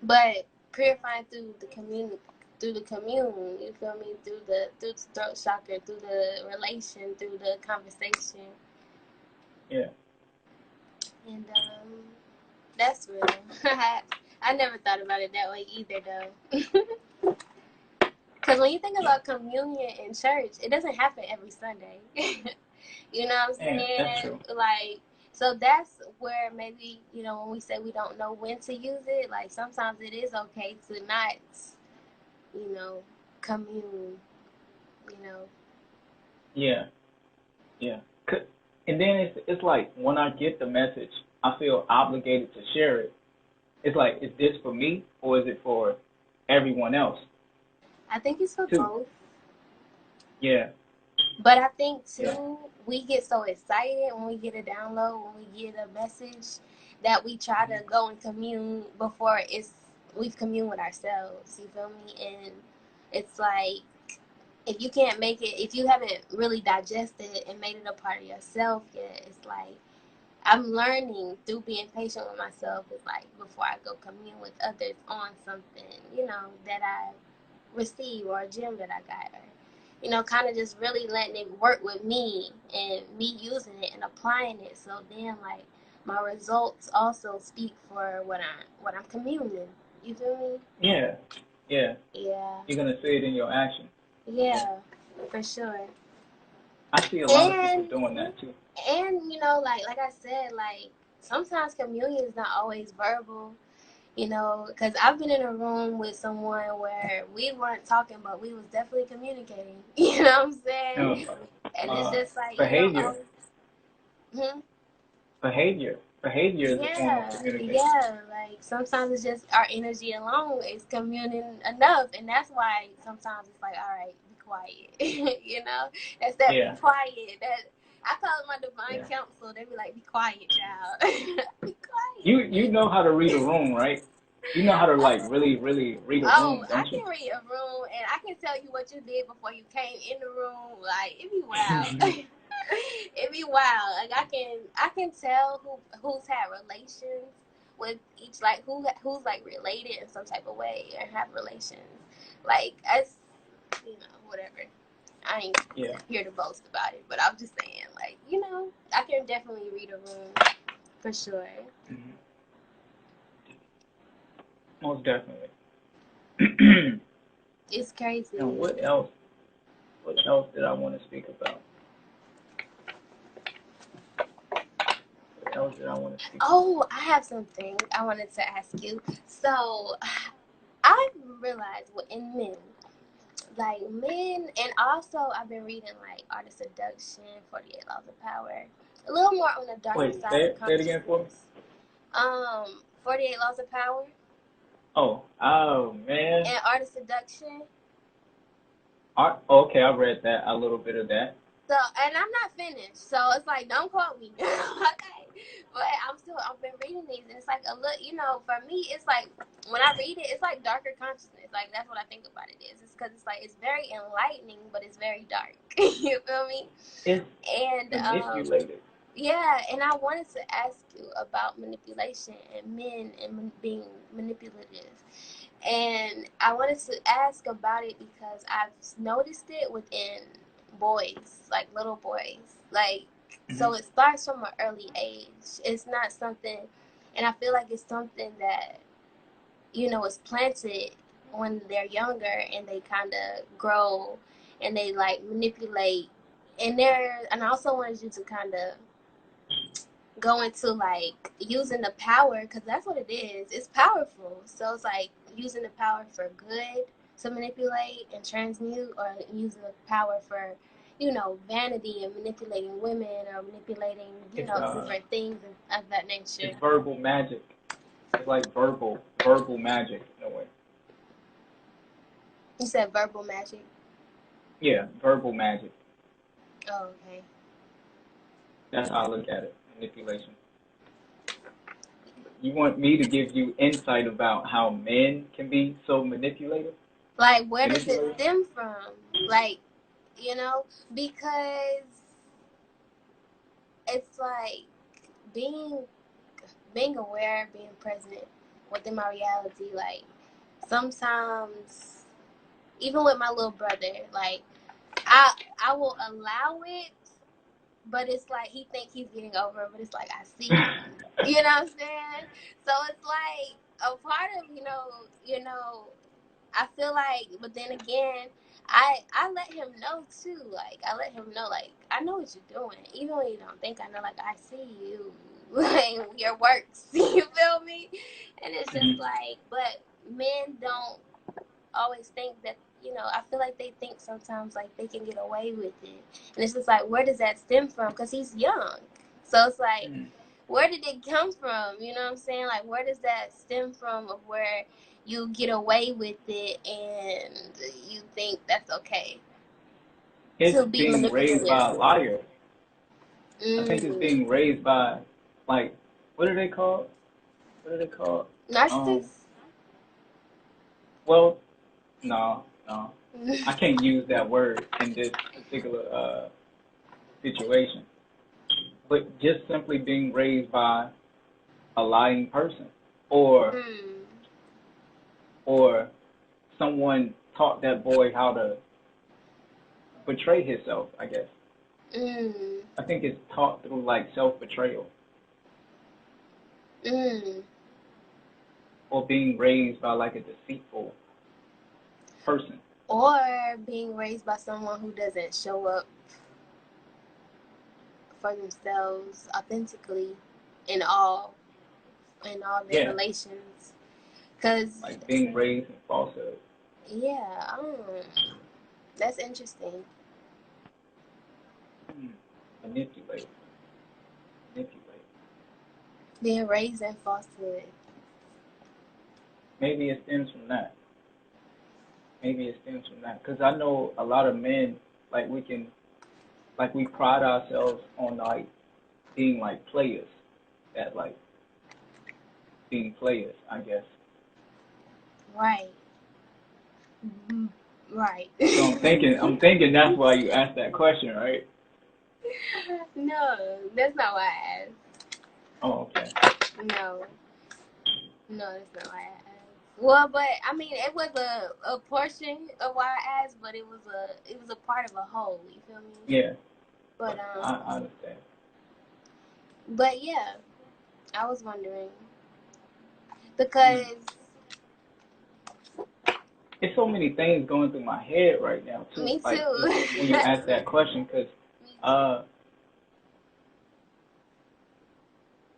But purifying through the commune, you feel me? Through the throat chakra, through the relation, through the conversation. Yeah. And that's real. I never thought about it that way either though. Because when you think about communion in church, it doesn't happen every Sunday. You know what I'm Yeah, that's saying? true. Like, So that's where maybe, when we say we don't know when to use it, like sometimes it is okay to not, you know, commune, you know. Yeah, yeah. And then it's like when I get the message, I feel obligated to share it. It's like, is this for me or is it for everyone else I think it's for too? both. Yeah, But I think yeah, too, we get so excited when we get a download, when we get a message, that we try to go and commune before we've communed with ourselves. You feel me? And it's like, if you can't make it, if you haven't really digested it and made it a part of yourself yet, it's like I'm learning through being patient with myself. It's like before I go commune with others on something, that I receive, or a gem that I got, or kind of just really letting it work with me and me using it and applying it. So then, like, my results also speak for what I'm communing. You feel me? yeah, yeah. Yeah, You're gonna see it in your action. Yeah, yeah, for sure. I see a lot of people And doing that too. like I said, like sometimes communion is not always verbal. Because I've been in a room with someone where we weren't talking, but we was definitely communicating. You know what I'm saying? You And it's just like, behavior, hmm? behavior is a form of Yeah, communication. yeah. Like sometimes it's just our energy alone is communing enough, and that's why sometimes it's like, all right, be quiet. That's that be Yeah, quiet. That I call it my divine yeah. counsel. They be like, be quiet, child. Be You quiet. know how to read a room, right? You know how to like really really read a Oh, room, I don't you? can read a room and I can tell you what you did before you came in the room. Like it be wild. It be wild. Like I can tell who's had relations with each, like who's like related in some type of way or have relations. Like as whatever. I ain't Yeah, here to boast about it, but I'm just saying, like, I can definitely read a room for sure. hmm, most definitely. It's crazy. And what else? What else did I want to speak about? What else did I want to speak about? Oh, I have something I wanted to ask you. So, I realized in men, like men, and also I've been reading like Art of Seduction, 48 Laws of Power, a little more on the darker Wait, side of say it again for me. consciousness. 48 Laws of Power Oh man. and Art of Seduction. Okay, I read that, a little bit of that. So, and I'm not finished, so it's like, don't quote me, okay? But I've been reading these, and it's like a look, for me, it's like when I read it, it's like darker consciousness. Like that's what I think about it is. It's because it's like it's very enlightening, but it's very dark. You feel me? It's And manipulated. yeah, and I wanted to ask you about manipulation and men and being manipulative. And I wanted to ask about it because I've noticed it within boys, like little boys. Like, Hmm. so it starts from an early age. It's not something, and I feel like it's something that, is planted when they're younger and they kind of grow and they like manipulate. And I also wanted you to kind of go into like using the power, because that's what it is. It's powerful. So it's like using the power for good to manipulate and transmute, or using the power for vanity and manipulating women, or manipulating It's different things of that nature. it's verbal magic. It's like verbal magic in a way. You said verbal magic. Yeah, verbal magic. Oh, okay. That's how I look at it. Manipulation. You want me to give you insight about how men can be so manipulative? Like, where does it Manipulative? stem from? Like, because it's like being being aware, being present within my reality. Like sometimes, even with my little brother, like I will allow it, but it's like he think he's getting over it, but it's like I see. You know what I'm saying? So it's like a part of I feel like, but then again, I let him know too. Like I let him know, like I know what you're doing. Even when you don't think I know, like, I see you, like, your works. You feel me? And it's just Mhm. like, but men don't always think that, I feel like they think sometimes like they can get away with it. And it's just like, where does that stem from? Because he's young. So it's like, Mhm. where did it come from? You know what I'm saying? Like, where does that stem from of where you get away with it and you think that's okay It's to be being raised by a manipulative? liar. I think it's Mm. being raised by, like, what are they called? What are they called? Um, Narcissist? well, no, no. I can't use that word in this particular situation. But just simply being raised by a lying person, or Mm. or someone taught that boy how to betray himself, I guess. Mm. I think it's taught through like self-betrayal, Mm. or being raised by like a deceitful person. Or being raised by someone who doesn't show up for themselves authentically in all their Yeah, relations. Cause like being raised in falsehood. yeah, that's interesting. Hmm. Manipulate, manipulate. Being raised in falsehood. Maybe it stems from that. Maybe it stems from that. Because I know a lot of men, like we can, like we pride ourselves on like being like players, at like being players, I guess. Right. Mhm. Right. So I'm thinking that's why you asked that question, right? No, that's not why I Oh, okay. asked. No, no, that's not why I asked. Well, but I mean, it was a portion of why I asked, but it was a part of a whole. You feel me? Yeah, But I understand. but yeah, I was wondering Hmm. because It's so many things going through my head right now too. me Like too. just when you ask that question, Me too. uh,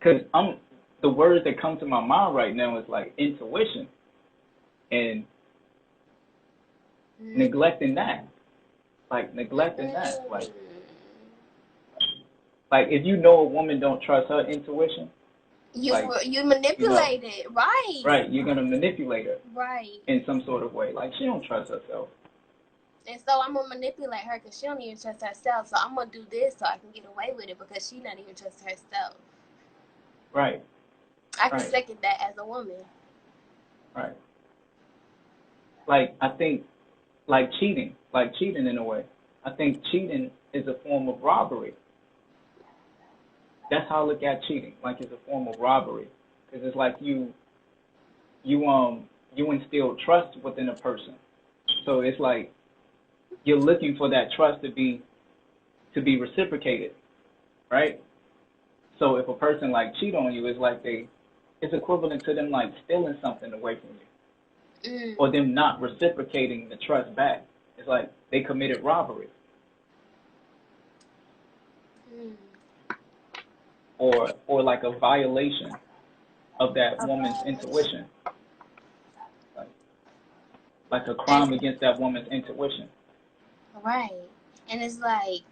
cause the words that come to my mind right now is like intuition and Mm. neglecting that. Like neglecting that. Mm. Like if you know a woman don't trust her intuition, like You you know, manipulate it, right? right, you're gonna manipulate her Right. in some sort of way. Like she don't trust herself. And so I'm gonna manipulate her because she don't even trust herself. So I'm gonna do this so I can get away with it because she not even trust herself. Right, I can right, second that as a woman. right. Like I think like cheating in a way. I think cheating is a form of robbery. That's how I look at cheating. Like it's a form of robbery because it's like you instill trust within a person. So it's like you're looking for that trust to be reciprocated, right? So if a person like cheat on you, it's like it's equivalent to them like stealing something away from you, Mm. or them not reciprocating the trust back. It's like they committed robbery, Mm. or like a violation of that A woman's violation. intuition, like like a And crime against that woman's intuition. right. And it's like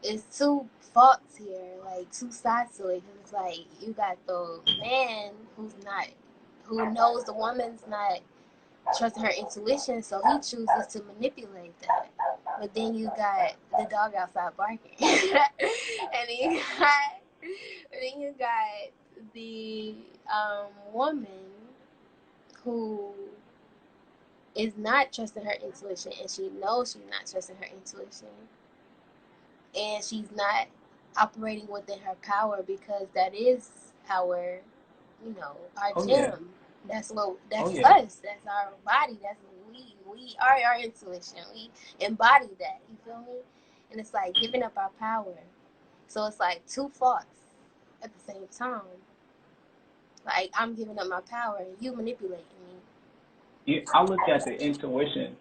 it's two faults here, like two sides to it. 'Cause it's like you got the man who knows the woman's not trusting her intuition, so he chooses to manipulate that. But then you got the dog outside barking, and then you got the woman who is not trusting her intuition, and she knows she's not trusting her intuition, and she's not operating within her power because that is our, our Oh yeah, gym. That's oh that's yeah, us. That's our body. That's we are our intuition. We embody that. You feel me? And it's like giving up our power. So it's like two faults at the same time. Like I'm giving up my power and you manipulating me. I look at the intuition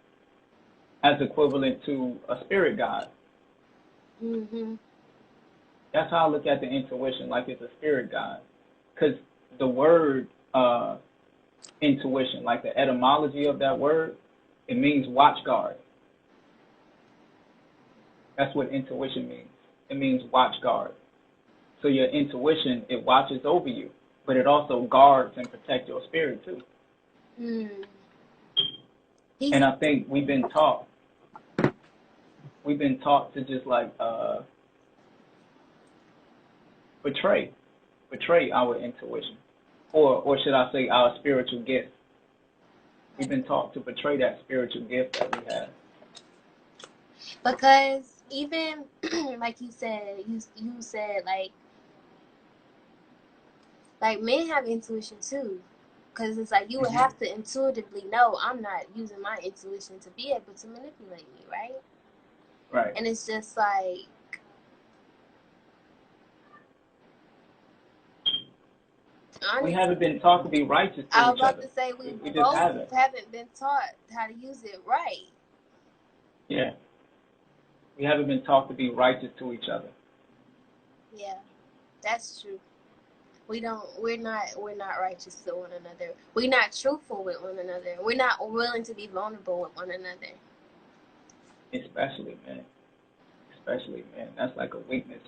as equivalent to a spirit guide. Mm-hmm. That's how I look at the intuition, like it's a spirit guide. Because the word intuition, like the etymology of that word, it means watch guard. That's what intuition means. It means watch guard. So your intuition, it watches over you, but it also guards and protects your spirit too. Mm. And I think we've been taught to just like betray our intuition, or should I say our spiritual gift. We've been taught to betray that spiritual gift that we have. Because even like you said, you said like men have intuition too. Because it's like you would have to intuitively know I'm not using my intuition to be able to manipulate me, right? Right. And it's just like, honestly, we haven't been taught to be righteous to I was each about other. to say we We just both haven't. haven't been taught how to use it right. Yeah. We haven't been taught to be righteous to each other. Yeah, that's true. We're not righteous to one another. We're not truthful with one another. We're not willing to be vulnerable with one another. Especially men. Especially men. That's like a weakness.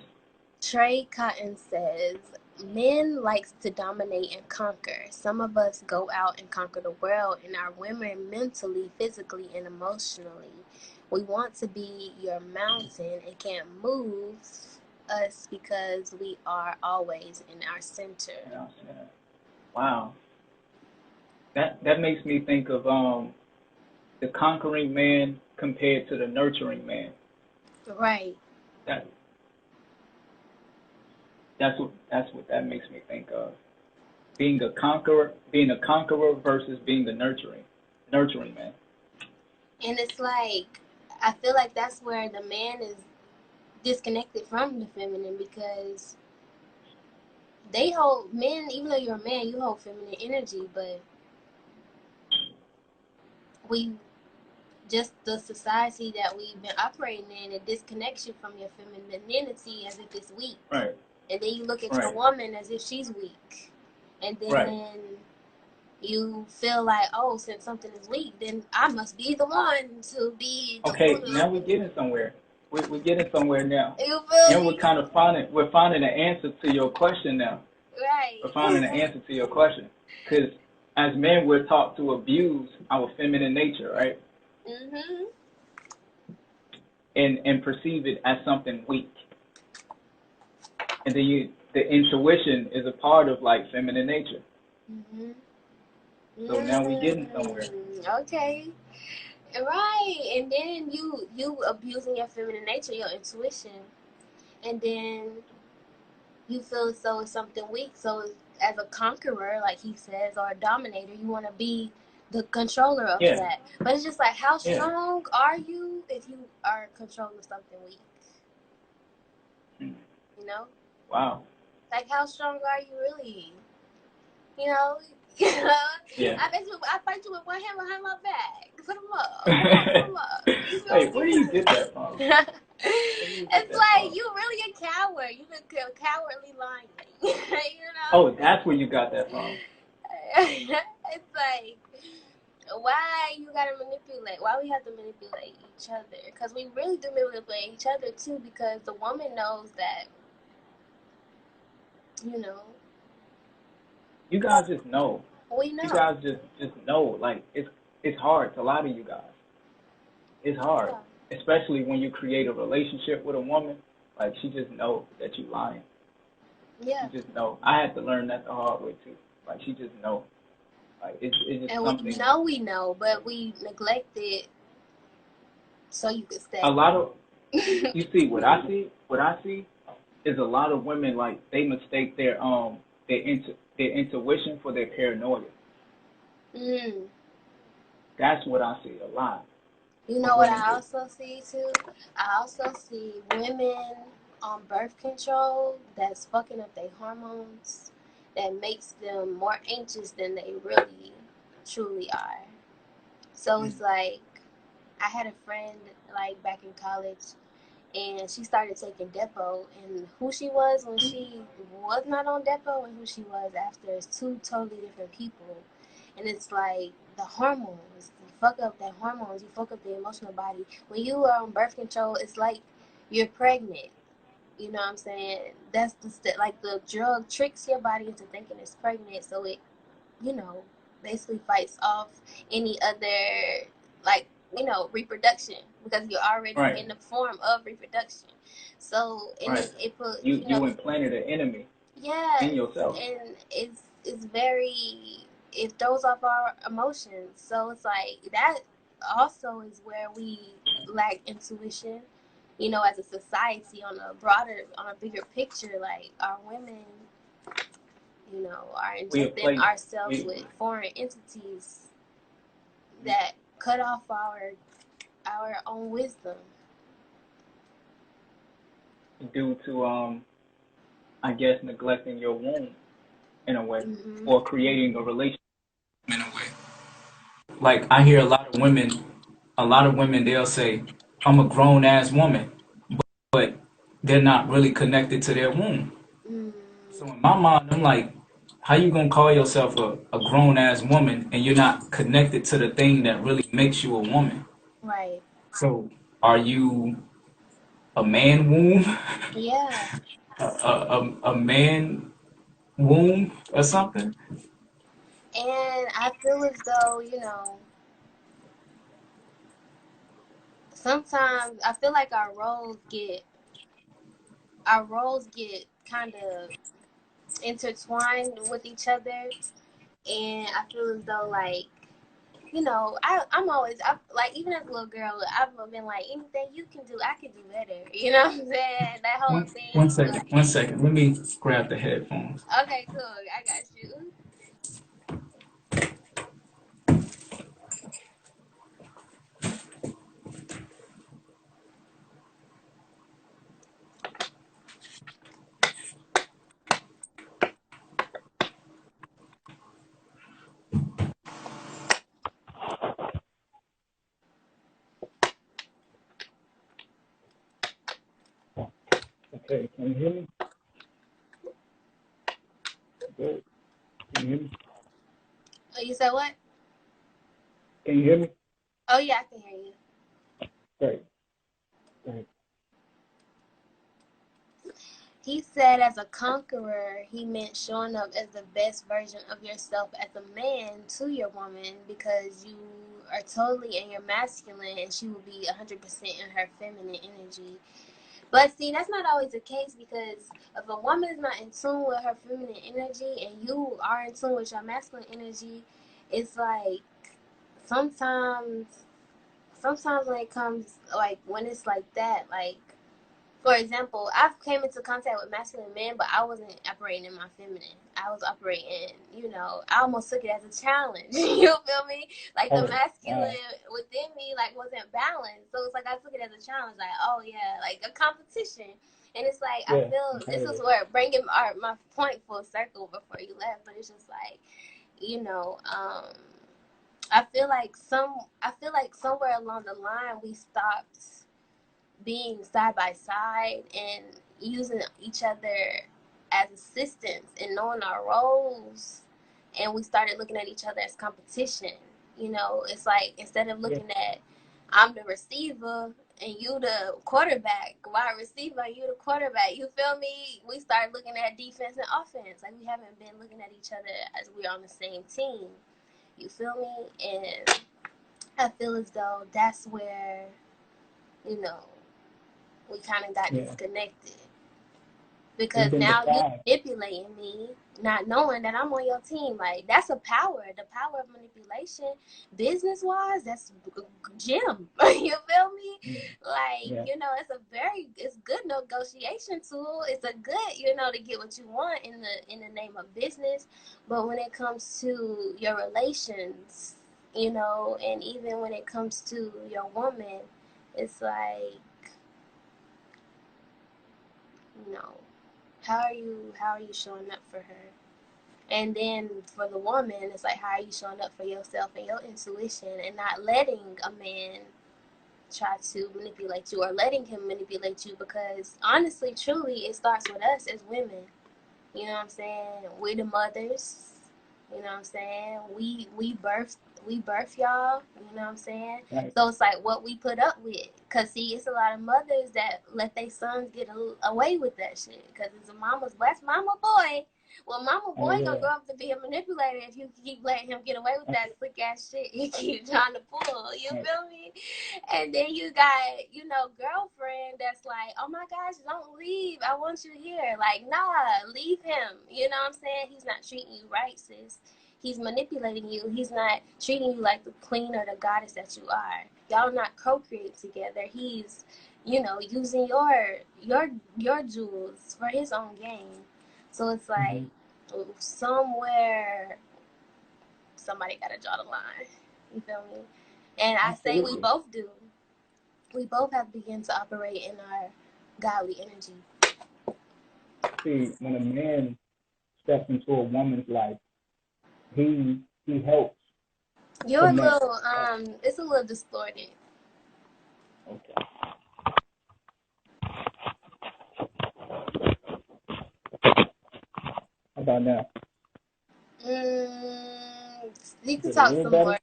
Trey Cotton says, men likes to dominate and conquer. Some of us go out and conquer the world and are women mentally, physically, and emotionally. We want to be your mountain and can't move us because we are always in our center. Wow. That makes me think of the conquering man compared to the nurturing man. Right. That's what that makes me think of. Being a conqueror versus being the nurturing man. And it's like, I feel like that's where the man is disconnected from the feminine, because they hold, men, even though you're a man, you hold feminine energy, but we, just the society that we've been operating in, it disconnects you from your femininity as if it's weak. Right. And then you look at Right. your woman as if she's weak. And then Right. you feel like, oh, since something is weak, then I must be the one to be the Okay, one. now we're getting somewhere. We're getting somewhere now. You feel Now me? we're finding an answer to your question now. Right. We're finding an answer to your question. Because as men, we're taught to abuse our feminine nature, right? Mm-hmm. And perceive it as something weak. And then the intuition is a part of like feminine nature. Mm-hmm. So now we're getting somewhere. Okay. Right. And then you abusing your feminine nature, your intuition, and then you feel as though it's something weak. So as a conqueror, like he says, or a dominator, you want to be the controller of that. But it's just like, how strong are you if you are controlling something weak? You know? Wow. Like, how strong are you really? You know? Yeah. I fight you with one hand behind my back. Put them up. Put them up. Hey, where do you get that from? It's like, you really a coward. You a cowardly lion. You know? Oh, that's where you got that from. It's like, why you gotta manipulate? Why we have to manipulate each other? Because we really do manipulate each other too, because the woman knows that, you know. You guys just know. We know. You guys just know. Like, it's hard to lie to you guys. It's hard. Yeah. Especially when you create a relationship with a woman. Like, she just knows that you lying. Yeah. She just know. I had to learn that the hard way too. Like, she just know. Like, it's just and something. We know, but we neglect it so you could stay. A lot of, you see, what I see is a lot of women, like, they mistake their intuition for their paranoia. Mm. That's what I see a lot. You know what I also see too? I also see women on birth control that's fucking up their hormones, that makes them more anxious than they really truly are. So it's like, I had a friend like back in college, and she started taking Depo, and who she was when she was not on Depo and who she was after is two totally different people. And it's like the hormones, you fuck up the hormones, you fuck up the emotional body. When you are on birth control, it's like you're pregnant. You know what I'm saying? That's like the drug tricks your body into thinking it's pregnant, so it, you know, basically fights off any other, like, reproduction, because you're already Right. in the form of reproduction. So, and Right. it put, You implanted an enemy in yes, yourself. and it's very, it throws off our emotions. So it's like that also is where we lack intuition, as a society, on a bigger picture. Like, our women, are We injecting place ourselves we with foreign entities that cut off our own wisdom. due to I guess neglecting your womb in a way, Mm-hmm. or creating a relationship in a way. Like I hear a lot of women they'll say, "I'm a grown ass woman," but they're not really connected to their womb. Mm. So in my mind, I'm like, how you gonna call yourself a grown ass woman and you're not connected to the thing that really makes you a woman? Right. So are you a man womb, Yeah. a man womb or something? And I feel as though, sometimes I feel like our roles get kind of intertwined with each other, and I feel as though, like, I'm always, like, even as a little girl, I've been like, anything you can do, I can do better. You know what I'm saying? That whole One thing, second, like, 1 second. Let me grab the headphones. okay, cool, I got you. Okay, can you hear me? Good. Can you hear me? Oh, you said what? Can you hear me? Oh, yeah, I can hear you. Great. Great. He said, as a conqueror, he meant showing up as the best version of yourself as a man to your woman, because you are totally in your masculine and she will be 100% in her feminine energy. But see, that's not always the case, because if a woman is not in tune with her feminine energy and you are in tune with your masculine energy, it's like sometimes, when it comes, like, when it's like that, like, for example, I've came into contact with masculine men, but I wasn't operating in my feminine. I was operating, I almost took it as a challenge. You feel me? Like, the Oh, masculine wow. within me, like, wasn't balanced. So it's like I took it as a challenge, like, oh yeah, like a competition. And it's like, I Yeah, feel this is competitive. where bringing my point full circle before you left, but it's just like, you know, um, I feel like somewhere along the line we stopped being side by side and using each other as assistants and knowing our roles, and we started looking at each other as competition. It's like, instead of Yeah, looking at, I'm the receiver and you the quarterback, wide receiver and you the quarterback, you feel me? We started looking at defense and offense, like we haven't been looking at each other as we're on the same team. You feel me? And I feel as though that's where, you know we kind of got yeah. disconnected, We've because been now you defined. manipulating me, not knowing that I'm on your team. Like, that's the power of manipulation. Business wise, that's gem. You feel me? Yeah, Like, yeah, it's good negotiation tool. It's a good, to get what you want in the name of business. But when it comes to your relations, and even when it comes to your woman, it's like, you know how are you showing up for her? And then for the woman, it's like, how are you showing up for yourself and your intuition, and not letting a man try to manipulate you or letting him manipulate you, because honestly, truly, it starts with us as women. You know what I'm saying? We're the mothers. You know what I'm saying? We birth y'all. You know what I'm saying? Right. So it's like what we put up with. Cause see, it's a lot of mothers that let their sons get away with that shit. Cause it's a mama's blessed mama boy. Well, mama Oh boy gonna yeah. grow up to be a manipulator if you keep letting him get away with that slick ass shit you keep trying to pull. You Right. feel me? And then you got, girlfriend that's like, oh my gosh, don't leave. I want you here. Like, nah, leave him. You know what I'm saying? He's not treating you right, sis. He's manipulating you. He's not treating you like the queen or the goddess that you are. Y'all not co-create together. He's, using your jewels for his own gain. So it's like somewhere somebody gotta draw the line. You feel me? And I say we Absolutely. both do. We both have to begin to operate in our godly energy. See, when a man steps into a woman's life, he helps You're a connect. little it's a little distorted. Okay. How about now? You Is can it a talk little some better? more.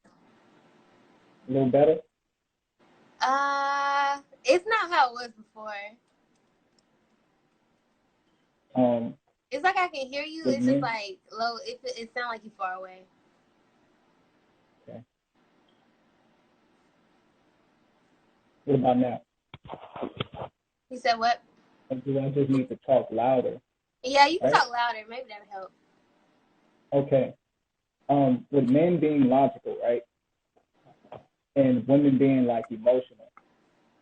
A little better? It's not how it was before. It's like I can hear you. With It's just me? like low. It sounds like you're far away. Okay. What about now? You said what? Or do I just need to talk louder? Yeah, you can Right? talk louder. Maybe that'll help. Okay. With men being logical, right? And women being like emotional.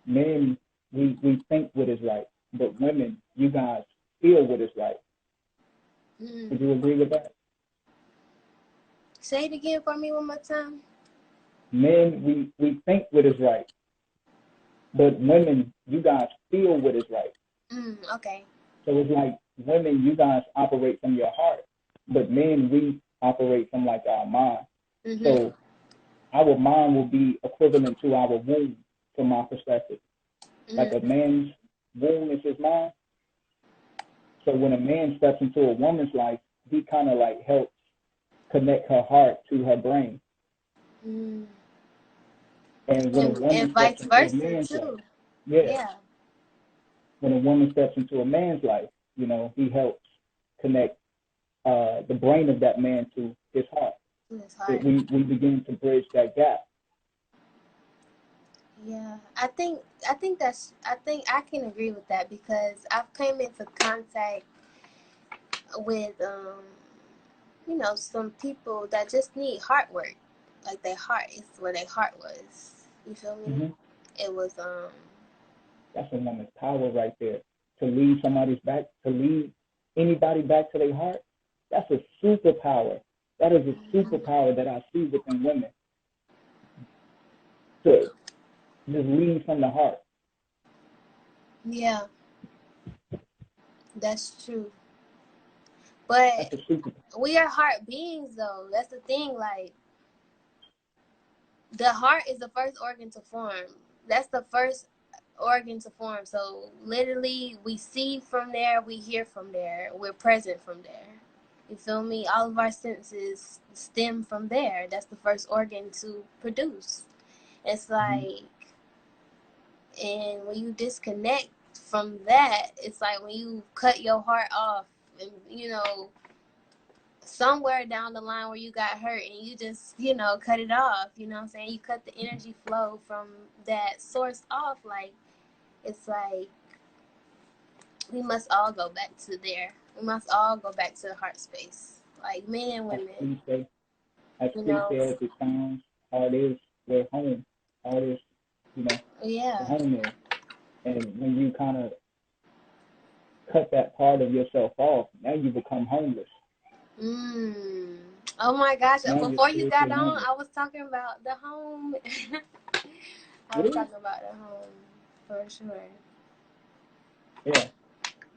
Men, we think what is right. But women, you guys feel what is right. Would you agree with that? Say it again for me one more time. Men, we think what is right. But women, you guys feel what is right. Okay. So it's like women, you guys operate from your heart. But men, we operate from like our mind. So our mind will be equivalent to our womb, from my perspective. Like a man's womb is his mind. So when a man steps into a woman's life, he kind of like helps connect her heart to her brain. And when a woman And steps vice into a versa man's too. life, yeah, when a woman steps into a man's life, he helps connect the brain of that man to his heart. His heart. We begin to bridge that gap. Yeah, I think I can agree with that, because I've come into contact with some people that just need heart work. Like their heart is where their heart was. You feel me? It was That's a woman's power right there. To lead anybody back to their heart, that's a superpower. That is a superpower that I see within women. To just lead from the heart. yeah, that's true. But That's a superpower. we are heart beings, though. That's the thing. Like, the heart is the first organ to form. That's the first organ to form. So literally, we see from there, we hear from there, we're present from there. You feel me? All of our senses stem from there. That's the first organ to produce. It's like, and when you disconnect from that, it's like when you cut your heart off, and somewhere down the line where you got hurt and you just, cut it off, you know what I'm saying? You cut the energy flow from that source off. Like, it's like we must all go back to there. We must all go back to the heart space. Like men and women. As cliche as it sounds, heart is where home. Heart is, Yeah. where home is. And when you kind of cut that part of yourself off, now you become homeless. Oh my gosh. Now Before you got on, homeless. I was talking about the home. I was talking about the home, for sure. Yeah.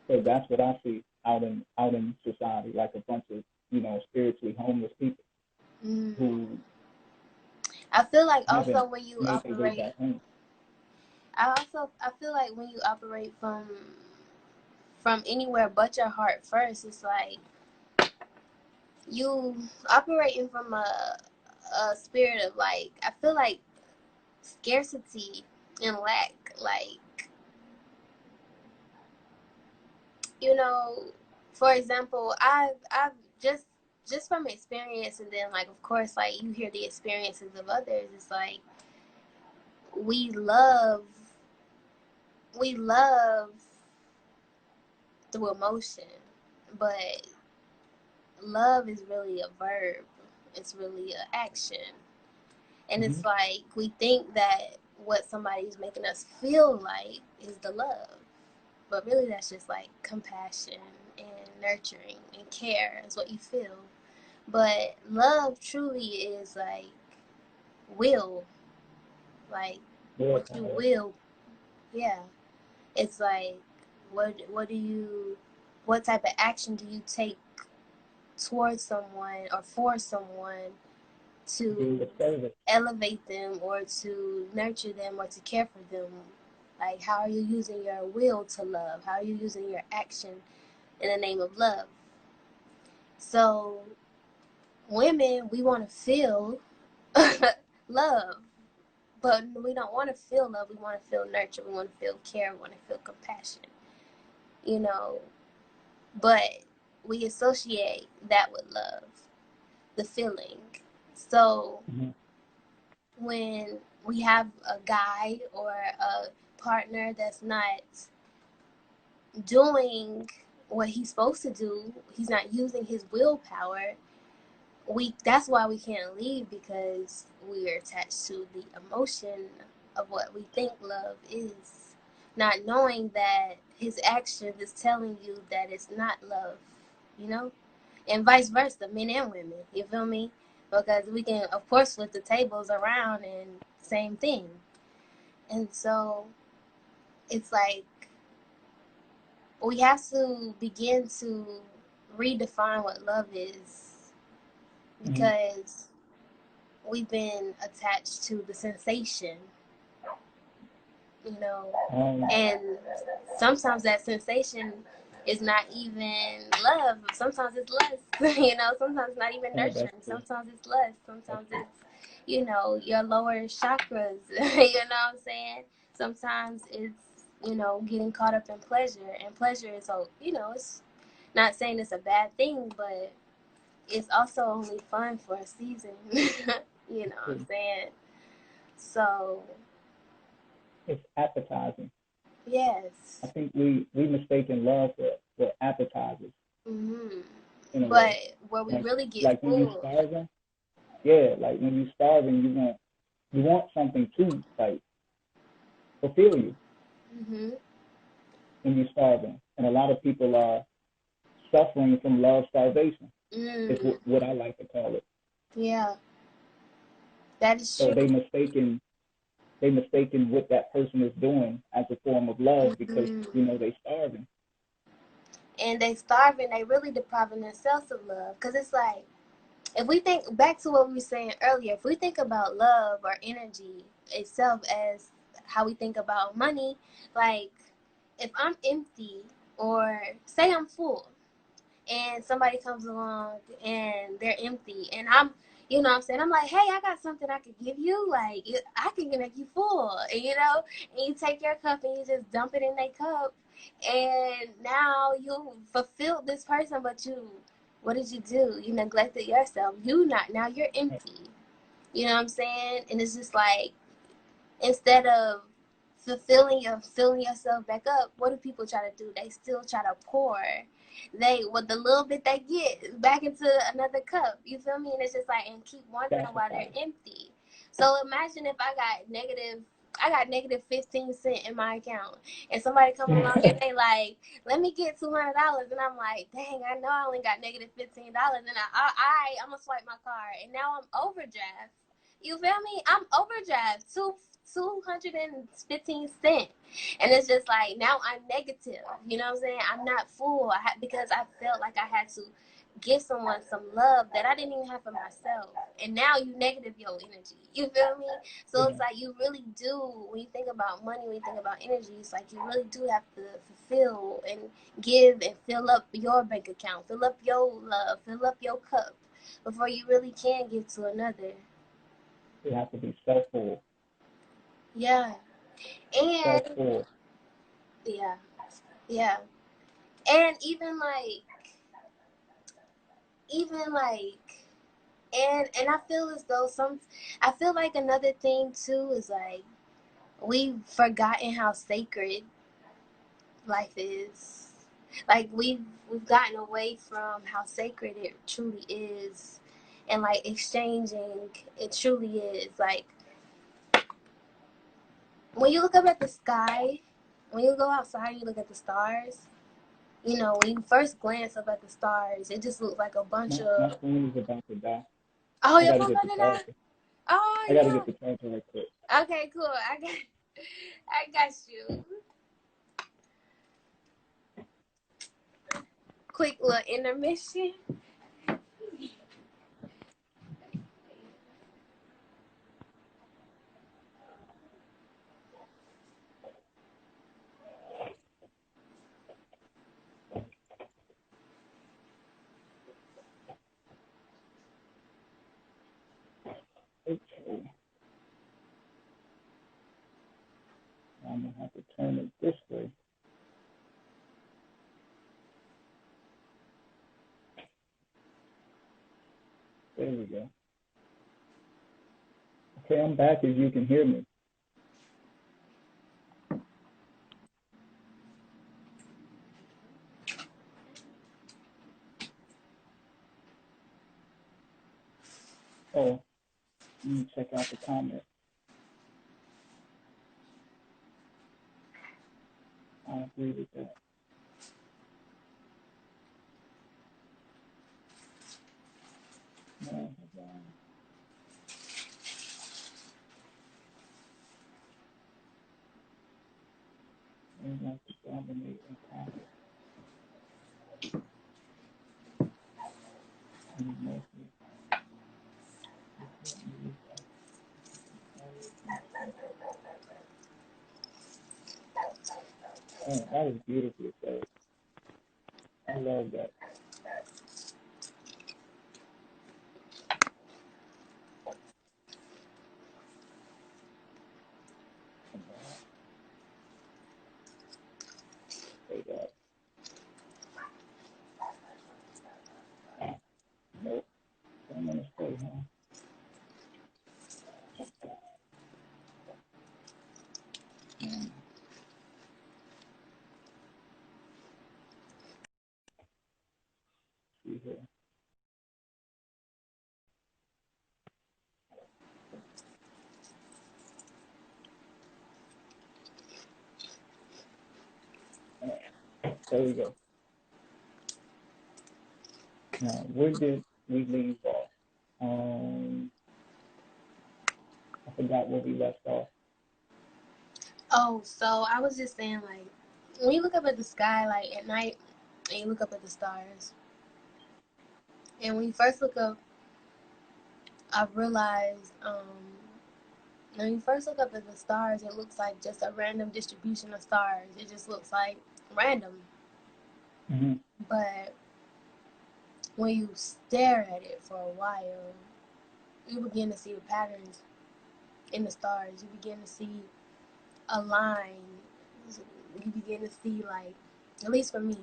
So that's what I see out in society, like a bunch of, spiritually homeless people who I feel like also haven't when you made their way operate, back home. I feel like when you operate from anywhere but your heart first, it's like you operating from a spirit of like, I feel like scarcity and lack. Like, you know, for example, I've just from experience, and then like of course like you hear the experiences of others. It's like we love we love through emotion, but love is really a verb. It's really an action. And Mm-hmm. it's like we think that what somebody's making us feel like is the love. But really that's just like compassion and nurturing and care is what you feel. But love truly is like will. Like Yeah. what you will. Yeah. It's like what type of action do you take towards someone or for someone to elevate them or to nurture them or to care for them? Like, how are you using your will to love? How are you using your action in the name of love? So, women, we want to feel love, but we don't want to feel love. We want to feel nurture. We want to feel care. We want to feel compassion, you know, but we associate that with love, the feeling. So, Mm-hmm. when we have a guy or a partner that's not doing what he's supposed to do, he's not using his willpower, that's why we can't leave, because we are attached to the emotion of what we think love is, not knowing that his actions is telling you that it's not love, you know, and vice versa, men and women, you feel me? Because we can of course flip the tables around and same thing. And so it's like we have to begin to redefine what love is, Mm-hmm. because we've been attached to the sensation, you know, and sometimes that sensation is not even love. Sometimes it's lust, you know, sometimes not even Oh, that's nurturing. true. Sometimes it's lust. That's Sometimes true. it's, you know, your lower chakras, you know what I'm saying? Sometimes it's, you know, getting caught up in pleasure. And pleasure is, so, you know, it's not saying it's a bad thing, but it's also only fun for a season. You know what I'm saying? So, It's appetizing. I yes. think we mistaken love for appetizers Hmm. in a But way. where we really get Like when you full. starving, yeah, like when you starving, you want something to like fulfill you Hmm. when you're starving, and a lot of people are suffering from love starvation. Is Mm. what I like to call it. Yeah, that is So true. they mistaken what that person is doing as a form of love because Hmm. they starving. And they starving, they really depriving themselves of love. Because it's like, if we think back to what we were saying earlier, if we think about love or energy itself as how we think about money, like if I'm empty or say I'm full, and somebody comes along and they're empty, and I'm, you know what I'm saying, I'm like, hey, I got something I could give you, like I can make you full, and you know, and you take your cup and you just dump it in their cup, and now you fulfilled this person, but what did you do? You neglected yourself. You not, now you're empty, you know what I'm saying? And it's just like, instead of filling yourself back up, what do people try to do? They still try to pour what the little bit they get back into another cup. You feel me? And it's just like, and keep wondering That's a why they're fact. empty. So imagine if I got negative 15 cents in my account, and somebody come along and they like, let me get $200, and I'm like, dang, I know I only got negative $15, and I'm gonna swipe my card, and now I'm overdraft. You feel me? I'm overdraft 215 cents. And it's just like, now I'm negative. You know what I'm saying? I'm not full because I felt like I had to give someone some love that I didn't even have for myself. And now you negative your energy. You feel me? So it's like, you really do, when you think about money, when you think about energy, it's like you really do have to fulfill and give and fill up your bank account, fill up your love, fill up your cup before you really can give to another. You have to be self-full. Yeah. And Self-full. yeah. Yeah. And even like and I feel as though I feel like another thing too is like, we've forgotten how sacred life is. Like, we've gotten away from how sacred it truly is, and like exchanging, it truly is. Like, when you look up at the sky, when you go outside and you look at the stars, you know, when you first glance up at the stars, it just looks like a bunch of. My phone is about to die. Oh, I your gotta phone get about the to die? charger. Oh I gotta yeah. get the charger right quick. Okay, cool. I got you. Quick little intermission. Okay. I'm gonna have to turn it this way. There we go. Okay, I'm back if you can hear me. Oh, let me check out the comments. I agree with that. No, they like to dominate and conquer. And mostly, oh, that is beautifully said. I love that. Say that. Nope. I'm gonna stay home. See here. There we go. Now, where did we leave off? I forgot where we left off. Oh, so I was just saying, like, when you look up at the sky, like at night, and you look up at the stars, and when you first look up, I've realized, when you first look up at the stars, it looks like just a random distribution of stars. It just looks like random. Mm-hmm. But when you stare at it for a while, you begin to see the patterns in the stars. You begin to see a line. You begin to see, like, at least for me,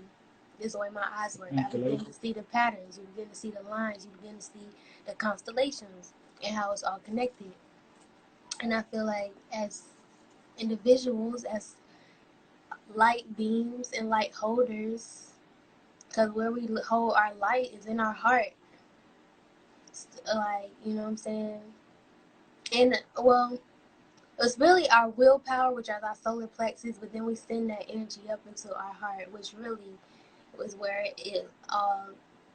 this is the way my eyes work. I begin to see the patterns. You begin to see the lines. You begin to see the constellations and how it's all connected. And I feel like as individuals, as light beams and light holders, because where we hold our light is in our heart. Like, you know what I'm saying? And, well, it's really our willpower, which is our solar plexus, but then we send that energy up into our heart, which really is where it all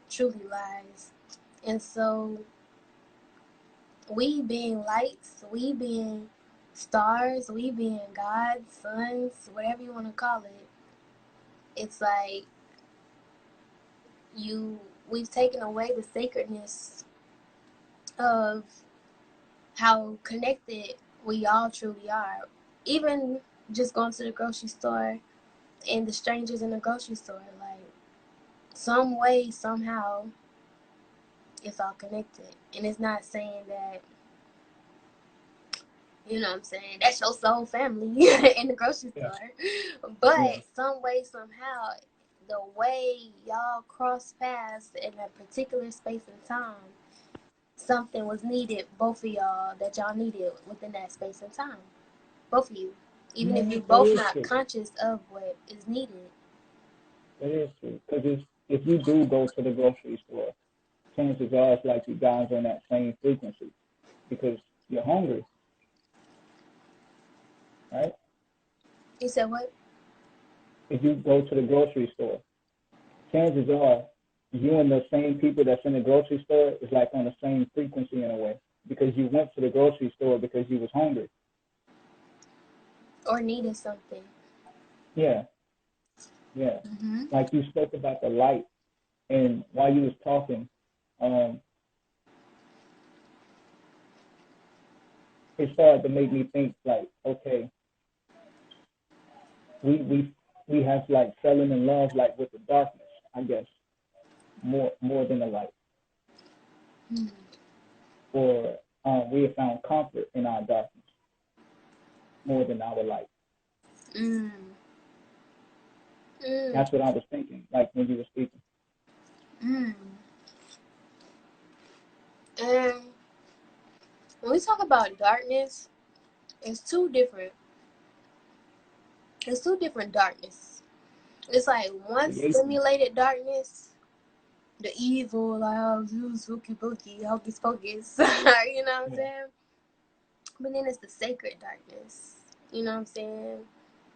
truly lies. And so, we being lights, we being stars, we being gods, sons, whatever you want to call it, it's like you we've taken away the sacredness of how connected we all truly are. Even just going to the grocery store and the strangers in the grocery store, like some way, somehow, it's all connected. And it's not saying that, you know what I'm saying, that's your soul family in the grocery Yeah. store. But some way, somehow, the way y'all cross paths in a particular space and time, something was needed, both of y'all, that y'all needed within that space and time. Both of you. Even if you're That both is not true. conscious of what is needed. That is true. Because if you do go to the grocery store, chances are it's like you guys are on that same frequency because you're hungry, right? You said what? If you go to the grocery store, chances are you and the same people that's in the grocery store is like on the same frequency in a way because you went to the grocery store because you was hungry. Or needed something. Yeah, yeah. Mm-hmm. Like you spoke about the light, and while you was talking, um, it started to make me think like, okay, we we we have like fallen in love like with the darkness, I guess, more than the light, Mm. or we have found comfort in our darkness more than our light. Mm. Mm. That's what I was thinking, like when you were speaking. Mm. And when we talk about darkness, it's two different. It's two different darkness. It's like one Creation. stimulated darkness, the evil, like oh, spooky booky, hocus pocus. You know what I'm Yeah. saying? But then it's the sacred darkness. You know what I'm saying?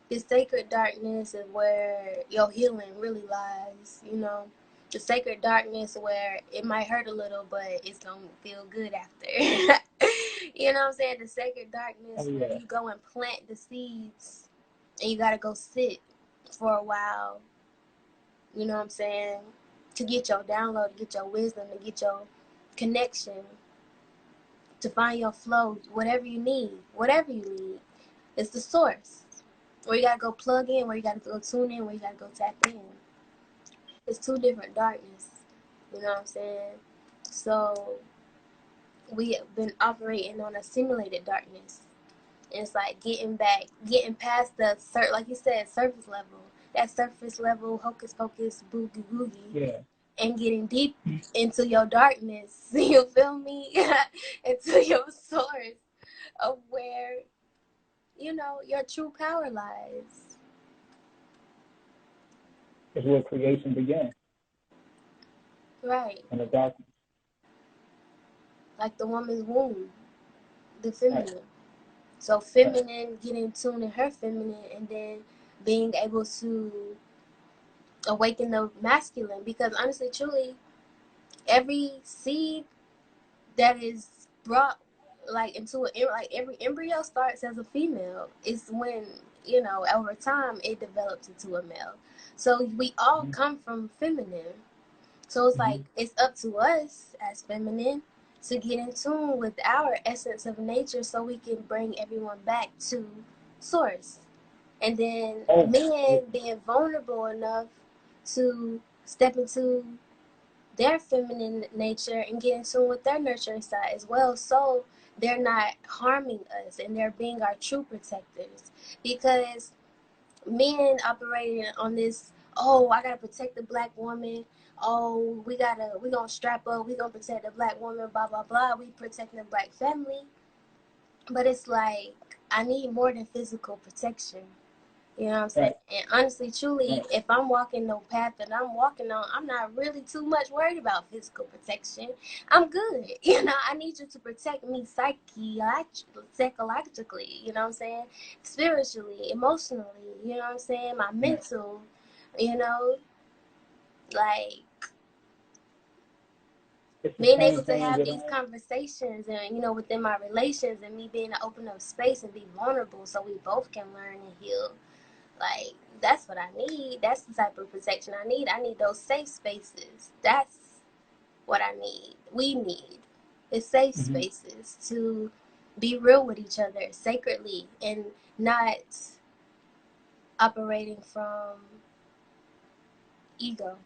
The sacred darkness is where your healing really lies. You know, the sacred darkness where it might hurt a little, but it's gonna feel good after. You know what I'm saying? The sacred darkness Oh where yeah. you go and plant the seeds, and you gotta go sit for a while. You know what I'm saying? To get your download, to get your wisdom, to get your connection, to find your flow, whatever you need, it's the source. Where you gotta go plug in, where you gotta go tune in, where you gotta go tap in. It's two different darkness. You know what I'm saying? So we have been operating on a simulated darkness. And it's like getting past the like you said, surface level. That surface level hocus pocus boogie boogie, Yeah. and getting deep into your darkness. You feel me? Into your source of where your true power lies. It's where creation began Right. in the darkness. Like the woman's womb, the Right. feminine. So Right. feminine, getting tuned in her feminine, and then being able to awaken the masculine. Because honestly, truly, every seed that is brought like into like every embryo starts as a female. It's when over time it develops into a male. So we all Mm-hmm. come from feminine. So it's Mm-hmm. like it's up to us as feminine to get in tune with our essence of nature so we can bring everyone back to source. And then Oh, yeah. men being vulnerable enough to step into their feminine nature and get in tune with their nurturing side as well, so they're not harming us and they're being our true protectors. Because men operating on this, oh, I gotta protect the black woman, oh, we gonna strap up, we gonna protect the black woman, blah blah blah, we protecting the black family. But it's like, I need more than physical protection. You know what I'm saying? Right. And honestly, truly, Right. if I'm walking the path that I'm walking on, I'm not really too much worried about physical protection. I'm good. I need you to protect me psychologically, you know what I'm saying? Spiritually, emotionally, you know what I'm saying? My Right. mental, you know, like, it's the being same able to thing have with these conversations and, you know, within my relations, and me being to open up space and be vulnerable so we both can learn and heal. Like, that's what I need. That's the type of protection I need. I need those safe spaces. That's what I need. We need is safe hmm spaces to be real with each other sacredly and not operating from ego,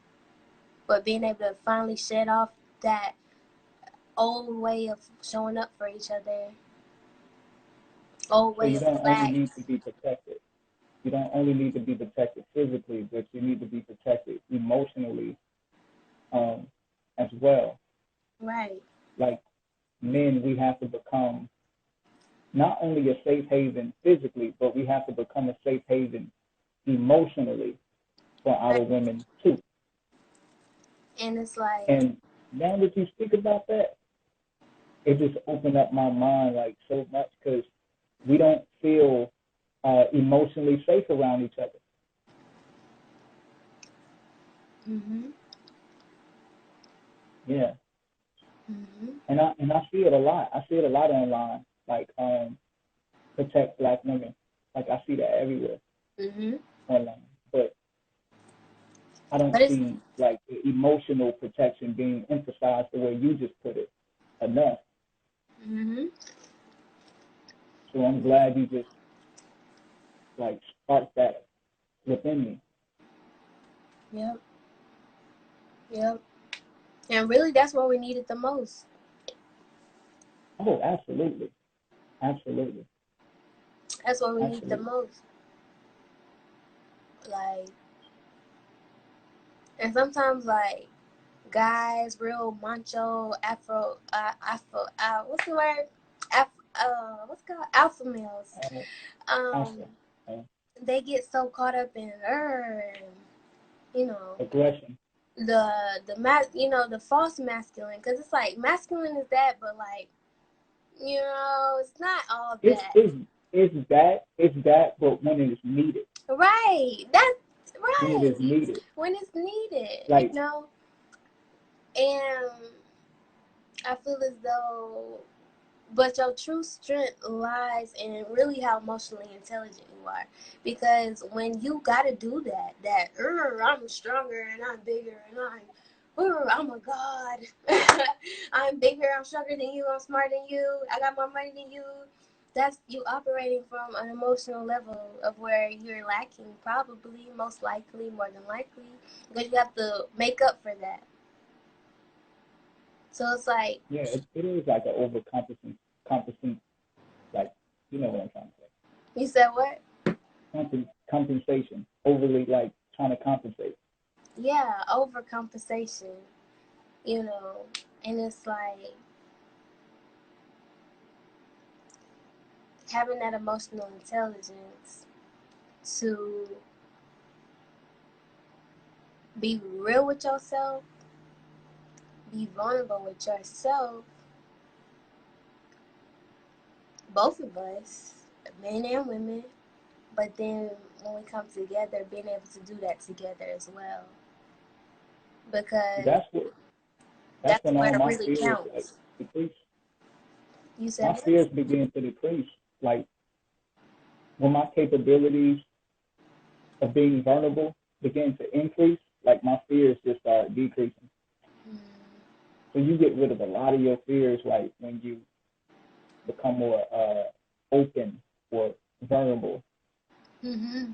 but being able to finally shed off that old way of showing up for each other, old So way you of don't only lack. need to be protected. You don't only need to be protected physically, but you need to be protected emotionally um, as well. Right. Like men, we have to become not only a safe haven physically, but we have to become a safe haven emotionally for our Right. women too. And it's like, And now that you speak about that, it just opened up my mind like so much because we don't feel emotionally safe around each other. mm-hmm, Yeah, mm-hmm, and I see it a lot. I see it a lot online. Like protect black women. Like I see that everywhere mm-hmm. online. But I don't But it's, see like emotional protection being emphasized the way you just put it enough. mm-hmm, So I'm glad you just like sparked that within me. yep, yep. And really, that's what we needed the most. Oh, absolutely, absolutely, That's what we need the absolutely. most. Like, and sometimes, like, guys, real macho, what's the word? What's it called? Alpha males. Uh, Um, Alpha, uh, they get so caught up in, you know, aggression. the false masculine, because it's like masculine is that, but like, it's not all It's that. it's it's that, but when it is needed, Right. That's when it is right. needed, When it's needed, like and I feel as though, but your true strength lies in really how emotionally intelligent you are. Because when you gotta do I'm stronger and I'm bigger and I'm a god. I'm bigger, I'm stronger than you, I'm smarter than you, I got more money than you. That's you operating from an emotional level of where you're lacking, probably, most likely, more than likely, because you have to make up for that. So it's like, yeah, it is like an compensant, like you know what I'm trying to say. you said what? Compensation, overly like trying to compensate. Yeah, overcompensation, you know, and it's like having that emotional intelligence to be real with yourself, be vulnerable with yourself, both of us, men and women, but then when we come together, being able to do that together as well, because That's what. That's that's when where all it my really fears like counts. decrease. You said My what? fears begin to decrease. Like when my capabilities of being vulnerable begin to increase, like my fears just start decreasing. Mm. So you get rid of a lot of your fears, like when you become more open or vulnerable. Mm-hmm.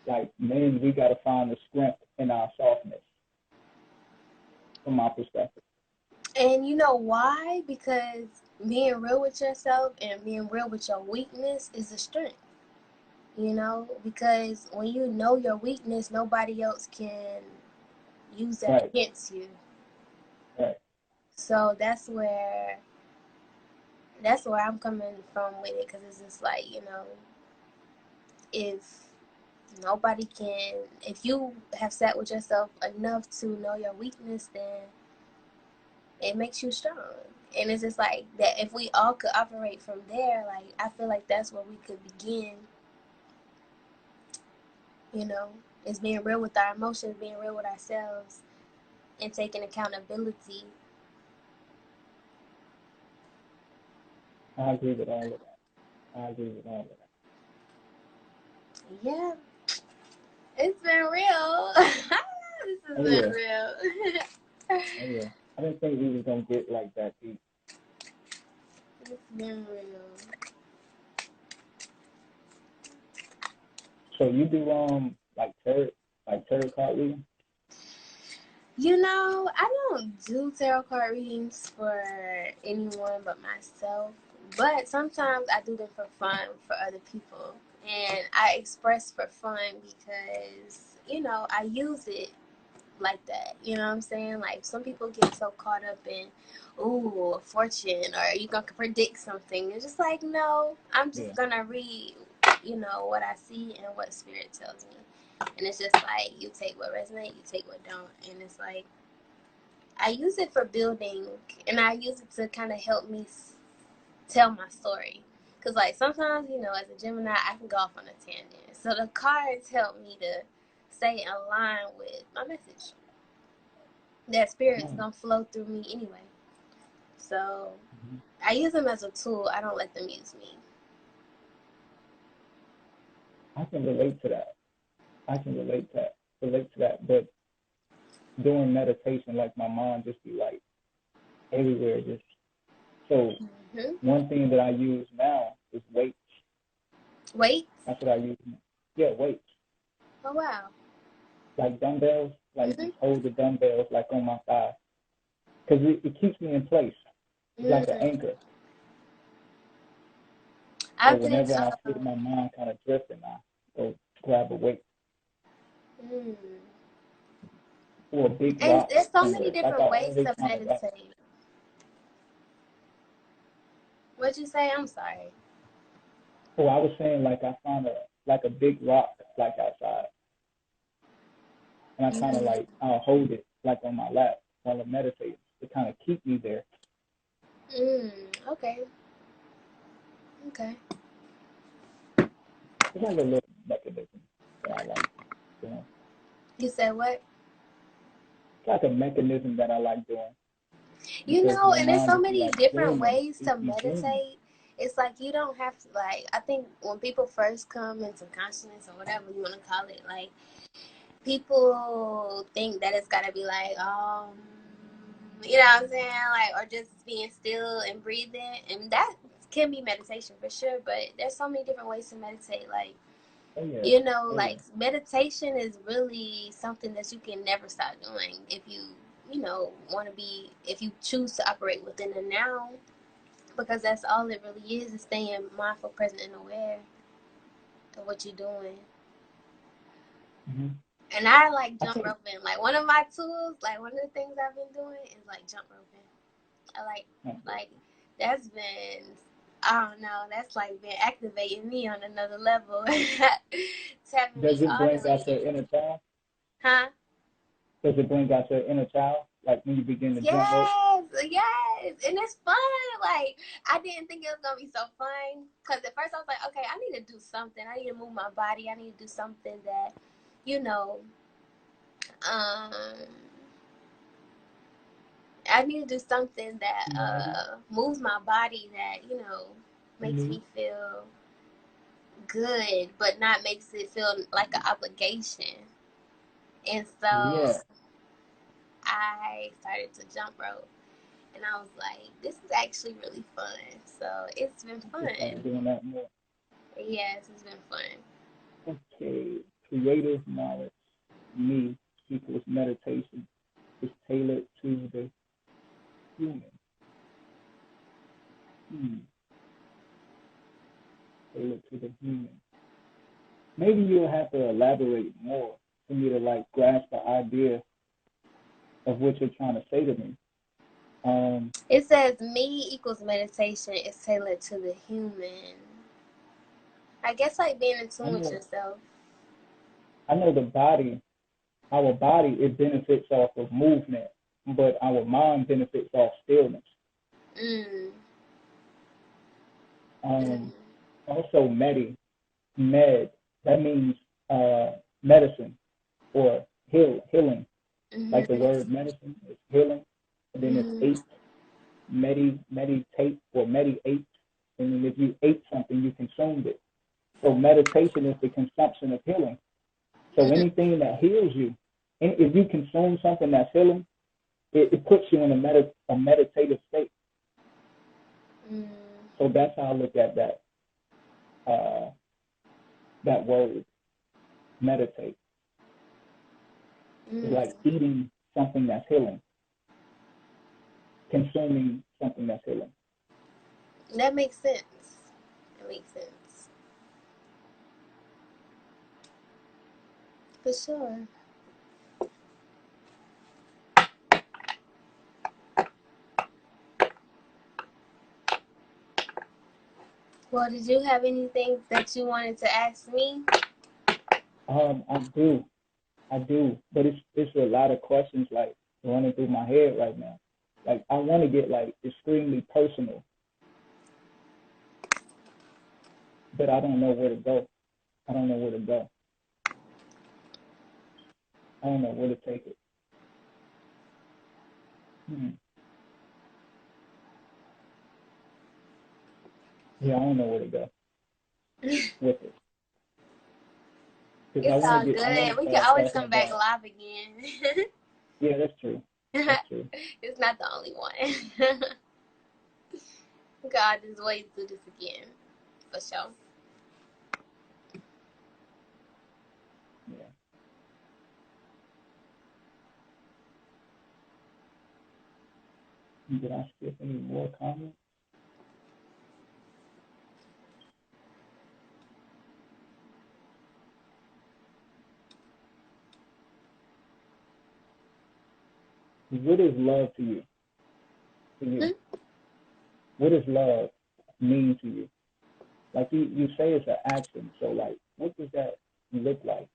Like men, we got to find the strength in our softness, from my perspective. And you know why? Because being real with yourself and being real with your weakness is a strength. Because when you know your weakness, nobody else can use that Right, against you. right. So that's where I'm coming from with it, because it's just like, if nobody can, if you have sat with yourself enough to know your weakness, then it makes you strong. And it's just like that, if we all could operate from there, like, I feel like that's where we could begin, you know is being real with our emotions, being real with ourselves, and taking accountability. I agree with all of that. I agree with all of that. Yeah, it's been real. This has Oh been yeah, real. oh yeah. I didn't think we was gonna get like that deep. It's been real. So you do tarot card reading? I don't do tarot card readings for anyone but myself, but sometimes I do them for fun for other people. And I express for fun because, I use it like that. You know what I'm saying? Like, some people get so caught up in, ooh, a fortune, or you gonna predict something. It's just like, no, I'm Yeah. just gonna read, what I see and what spirit tells me. And it's just like, you take what resonates, you take what don't. And it's like, I use it for building, and I use it to kind of help me tell my story. Because, like, sometimes, as a Gemini, I can go off on a tangent. So the cards help me to stay in line with my message. That spirit's going to flow through me anyway. So I use them as a tool. I don't let them use me. I can relate to that. But doing meditation, like my mind just be like everywhere. So one thing that I use now is weights. Weights? That's what I use. Yeah, weights. Oh, wow. Like dumbbells, just hold the dumbbells like on my thigh. Because it keeps me in place. It's like an anchor. So whenever I feel my mind kind of drifting, I go grab a weight. Or a big rock. And there's so many different ways to meditate. What'd you say? I'm sorry. Oh, I was saying like I found a big rock like outside. And I kind of I'll hold it like on my lap while I'm meditating to kind of keep me there. Okay. It's like a little mechanism that I like doing. You said what? It's like a mechanism that I like doing. And there's so many different ways to meditate. It's like you don't have to, I think when people first come into consciousness or whatever you want to call it, people think that it's got to be you know what I'm saying? Or just being still and breathing. And that can be meditation for sure, but there's so many different ways to meditate. Meditation is really something that you can never stop doing if you if you choose to operate within the now, because that's all it really is staying mindful, present, and aware of what you're doing. And I like jump roping. One of my tools, one of the things I've been doing is jump roping. I that's been, I don't know, that's been activating me on another level. Does it bring out your inner child? Huh? Does it bring out your inner child? Like when you begin to jump rope? Yes, and it's fun. I didn't think it was gonna be so fun, because at first I was like, okay, I need to do something. I need to move my body. I need to do something that, I need to do something that moves my body, that makes me feel good, but not makes it feel like an obligation. And so I started to jump rope, and I was like, this is actually really fun. So it's been fun. Doing that more. Yes, it's been fun. Okay, creative knowledge, me, equals meditation, is tailored to the human. Tailored to the human. Maybe you'll have to elaborate more for me to grasp the idea of what you're trying to say to me. It says me equals meditation is tailored to the human. I guess being in tune with yourself. I know our body, it benefits off of movement, but our mind benefits off stillness. Also, med, that means medicine or healing. Like the Mm-hmm. word medicine is healing, and then it's Mm-hmm. eight, meditate or mediate, and then if you ate something, you consumed it. So meditation is the consumption of healing. So anything that heals you, and if you consume something that's healing, it puts you in a meditative state. Mm-hmm. So that's how I look at uh, that word, meditate. It's like eating something that's healing, consuming something that's healing. That makes sense. That makes sense. For sure. Well, did you have anything that you wanted to ask me? I do, but it's a lot of questions like running through my head right now. Like I want to get like extremely personal, but I don't know where to go. I don't know where to go. I don't know where to take it. Hmm. Yeah, I don't know where to go with it because It's all I want good. to We can start always talking come back about. live again. Yeah, that's true. That's true. It's not the only one. God, there's ways to do this again. For sure. Yeah. Did I skip any more comments? What is love to you? To you, what does love mean to you? Like you say it's an action. So like, what does that look like?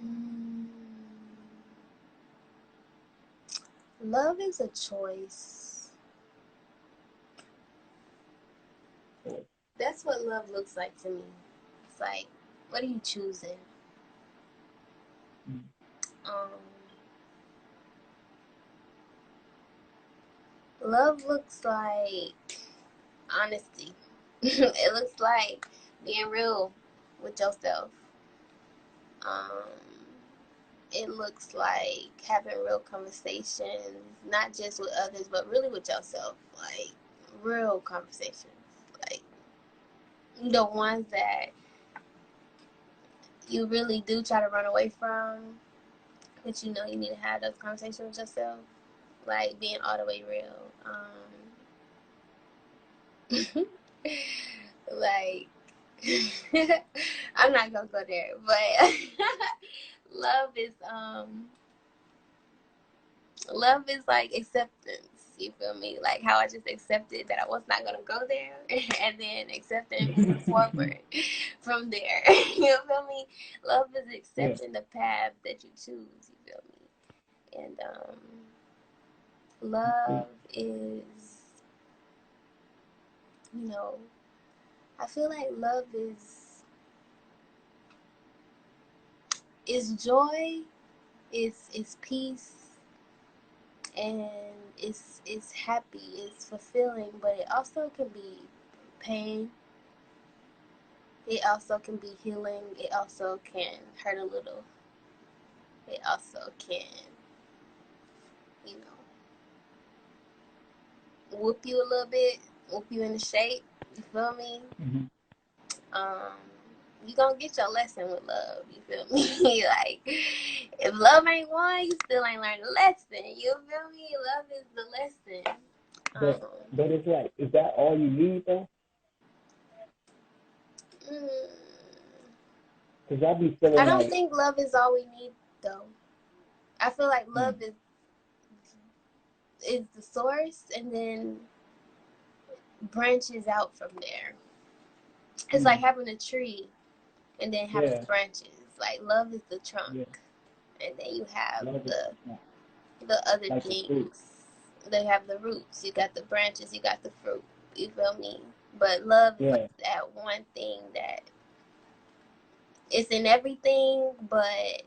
Mm. Love is a choice. That's what love looks like to me. It's like, what are you choosing? Mm-hmm. Um, Love looks like honesty. It looks like being real with yourself. Um, it looks like having real conversations, not just with others, but really with yourself. Like real conversations. Like the ones that you really do try to run away from, but you know you need to have those conversations with yourself. Like being all the way real. Like I'm not gonna go there, but love is love is like acceptance. You feel me? Like how I just accepted that I was not gonna go there, and then accepting moving forward from there. You feel me? Love is Yeah. accepting the path that you choose. You feel me? And love is, you know, I feel like love is joy, is peace, and it's happy, it's fulfilling, but it also can be pain. It also can be healing. It also can hurt a little. It also can, you know, whoop you a little bit, whoop you into shape. You feel me? Mm-hmm. Um, you gonna get your lesson with love. You feel me? Like, if love ain't won, you still ain't learned a lesson. You feel me? Love is the lesson. But it's like, is that all you need though? Mm, Because I be I feeling don't like, think love is all we need, though. I feel like love is the source, and then branches out from there. It's like having a tree and then having yeah, branches. Like love is the trunk, yeah, and then you have love is the other like the fruit. things. They have the roots. You got the branches. You got the fruit. You feel me? But love is Yeah, like that one thing that it's in everything, but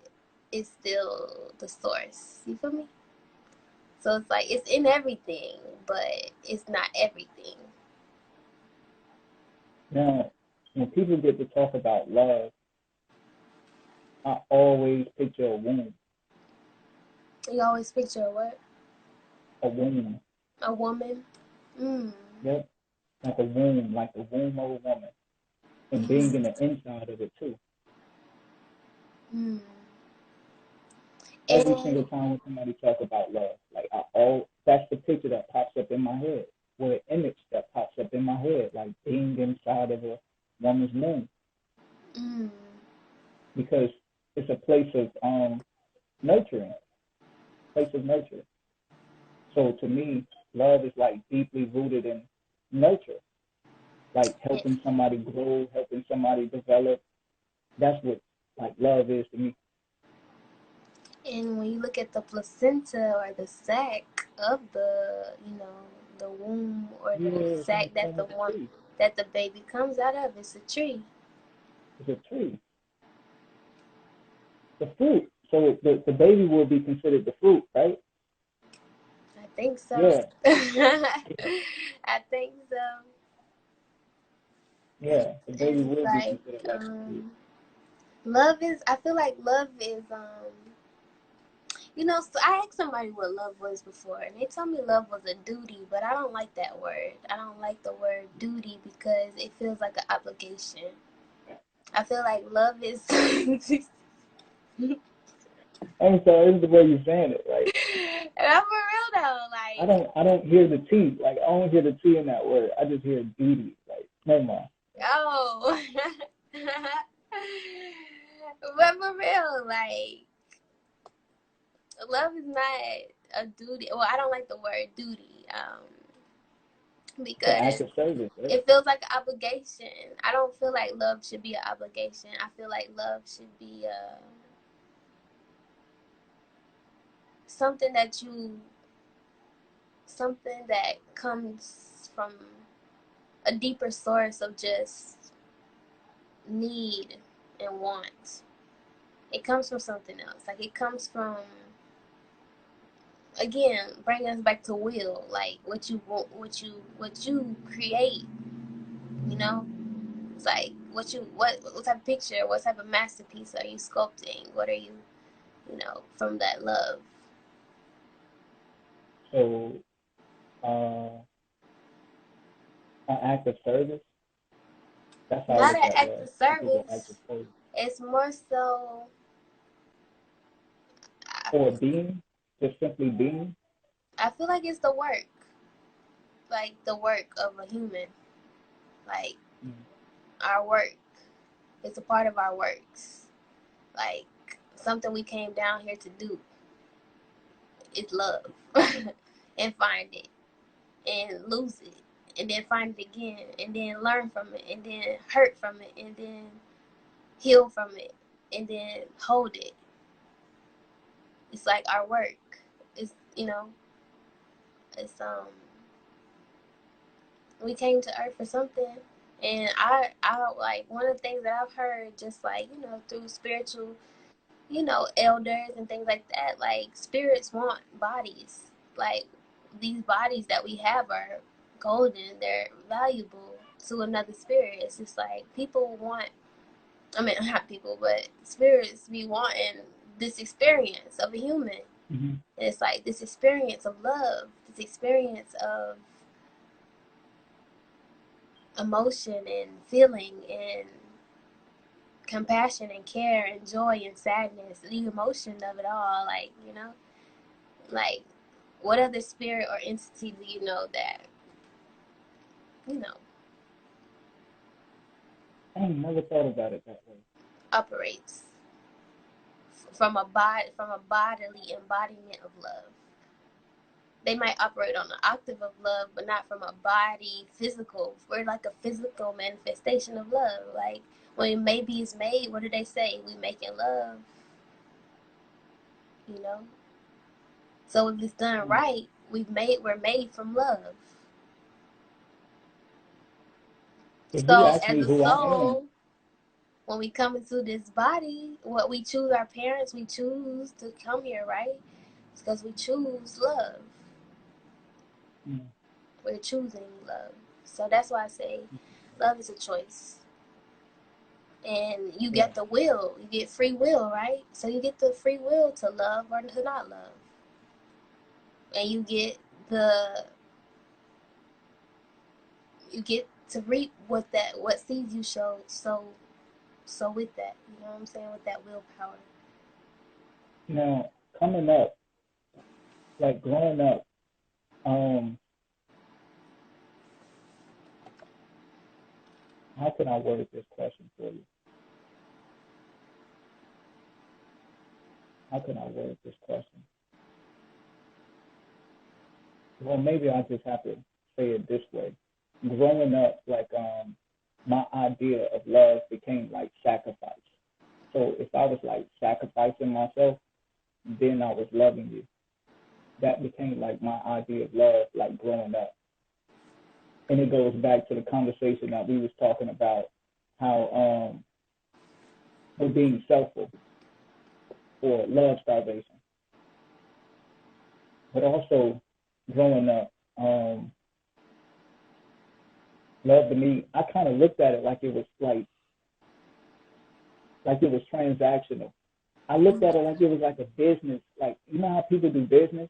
it's still the source. You feel me? So it's like it's in everything, but it's not everything. Now, when people get to talk about love, I always picture a womb. You always picture what? A womb. A woman. Mm. Yep. Like a womb, like the womb of a woman. And being in the inside of it too. Mm. Every And single time when somebody talks about love, like that's the picture that pops up in my head, or an image that pops up in my head, like being inside of a woman's womb, mm. because it's a place of nurturing, place of nurture. So to me, love is like deeply rooted in nurture, like helping somebody grow, helping somebody develop. That's what like love is to me. And when you look at the placenta or the sac of the, the womb or Yeah, the it's in the sac that form the of a one tree. that the baby comes out of, it's a tree. It's a tree. The fruit. So the baby will be considered the fruit, right? I think so. Yeah, I think so. yeah. The And baby it's will be like, considered like the fruit. love is. I feel like love is. So I asked somebody what love was before, and they told me love was a duty, but I don't like that word. I don't like the word duty because it feels like an obligation. I feel like love is. I'm sorry, it's the way you're saying it. Like I'm for real though. Like, I don't hear the T. Like I don't hear the T in that word. I just hear duty. Like never mind. oh. But for real, like, love is not a duty. Well, I don't like the word duty. It's an Because act of service, right? it feels like an obligation. I don't feel like love should be an obligation. I feel like love should be something that you, something that comes from a deeper source of just need and want. It comes from something else. Like it comes from, again, bring us back to will. Like what you want, what you create. You know, it's like what type of picture, what type of masterpiece are you sculpting? What are you, from that love? So an act of service. That's how I Not look an at act love. of Like it's an act of service. service. It's more so. Or being, just simply being. I feel like it's the work, like the work of a human, like Mm. our work. It's a part of our works, like something we came down here to do. Is love, and find it, and lose it, and then find it again, and then learn from it, and then hurt from it, and then heal from it, and then hold it. It's like our work. It's it's we came to earth for something. And I like one of the things that I've heard, just like, through spiritual, elders and things like that, like spirits want bodies. Like these bodies that we have are golden, they're valuable to another spirit. It's just like people want, I mean, not people, but spirits be wanting this experience of a human. Mm-hmm. And it's like this experience of love, this experience of emotion and feeling and compassion and care and joy and sadness, the emotion of it all. Like, like what other spirit or entity do you know that, you know, I ain't never thought about it that way. operates from a bodily embodiment of love? They might operate on an octave of love, but not from a body physical. We're like a physical manifestation of love. Like when baby is made, what do they say? We making love, you know. So if it's done Mm. right, we're made from love. If you So ask as me a who I am, soul, when we come into this body, what we choose, our parents, we choose to come here, right? It's because we choose love. Mm. We're choosing love. So that's why I say love is a choice. And you Yeah. get the will, you get free will, right? So you get the free will to love or to not love. And you get to reap what seeds you sow. So with that, you know what I'm saying, with that willpower. Now, coming up, like growing up, how can I word this question for you? How can I word this question? Well, maybe I just have to say it this way. Growing up, like my idea of love became like sacrifice. So if I was like sacrificing myself, then I was loving you. That became like my idea of love, like growing up. And it goes back to the conversation that we was talking about how we're being selfish or love starvation. But also growing up, love to me, I kind of looked at it like it was like it was transactional. I looked at it like it was like a business, like you know how people do business,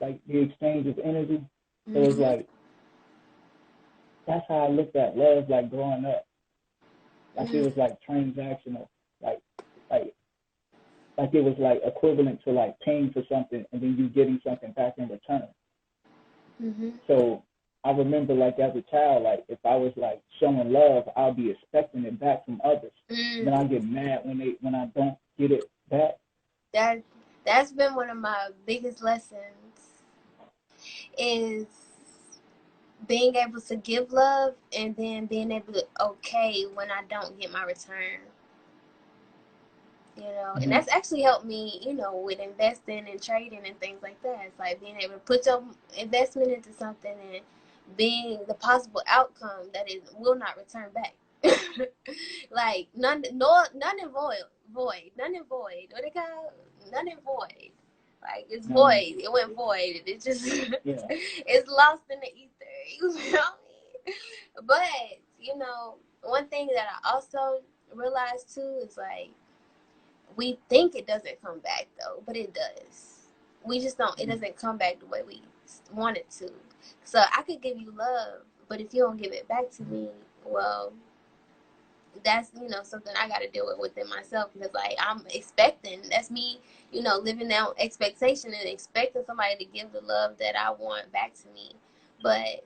like the exchange of energy. So it's like that's how I looked at love, like growing up, like it was like transactional, like like like it was like equivalent to like paying for something and then you getting something back in return. So I remember like as a child, like if I was like showing love, I'll be expecting it back from others. And then I get mad when I don't get it back. That's been one of my biggest lessons, is being able to give love and then being able to okay when I don't get my return. You know, and that's actually helped me, you know, with investing and trading and things like that. It's like being able to put your investment into something and being the possible outcome that it will not return back. Like none in void. None in void. What they call none in void. Like it's void. It went void. It just it's lost in the ether. You feel me? But, you know, one thing that I also realized too is like we think it doesn't come back though, but it does. We just don't. It doesn't come back the way we want it to. So I could give you love, but if you don't give it back to me, well, that's, you know, something I got to deal with within myself, because like I'm expecting, that's me, you know, living that expectation and expecting somebody to give the love that I want back to me. But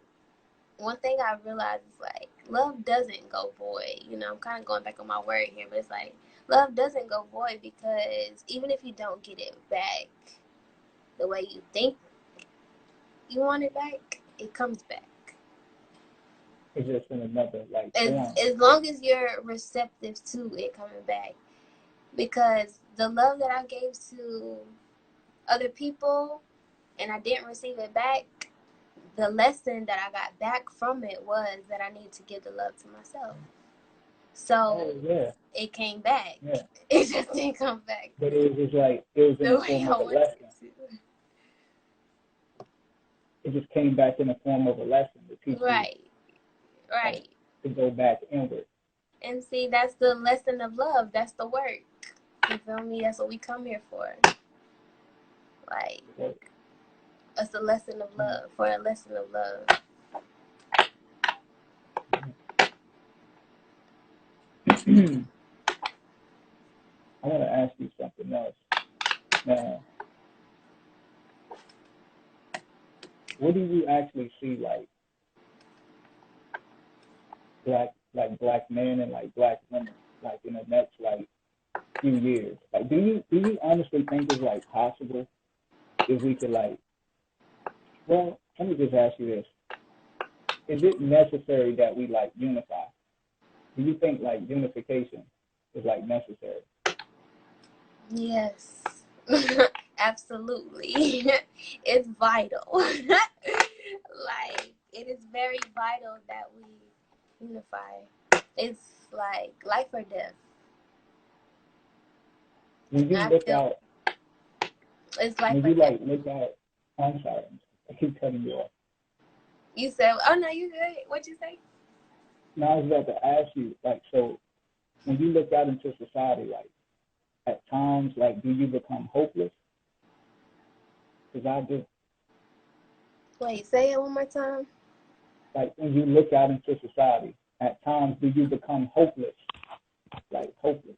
one thing I realized is like love doesn't go void. You know, I'm kind of going back on my word here, but it's like love doesn't go void, because even if you don't get it back the way you think you want it back, it comes back. It's just in another like form. As long as you're receptive to it coming back, because the love that I gave to other people and I didn't receive it back, the lesson that I got back from it was that I need to give the love to myself. So it came back. Yeah. It just didn't come back. But it was just like it was in the form of a lesson. It just came back in the form of a lesson to teach you. Right. To go back inward. And see, that's the lesson of love. That's the work. You feel me? That's what we come here for. Like, it's a lesson of love, for a lesson of love. I want to ask you something else. Now, what do you actually see like black men and like black women like in the next like few years? Like, do you honestly think it's like possible if we could like? Well, let me just ask you this: is it necessary that we like unify? Do you think like unification is like necessary? Yes. Absolutely. It's vital. Like, it is very vital that we unify. It's like life or death. When you I look feel out, it's life when or you death. like look out, I'm sorry, I keep cutting you off. You said, oh no, you good. What you say? Now I was about to ask you, like, so when you look out into society, like, at times, like, do you become hopeless? Because I do. Wait, say it one more time. Like, when you look out into society, at times, do you become hopeless? Like, hopeless?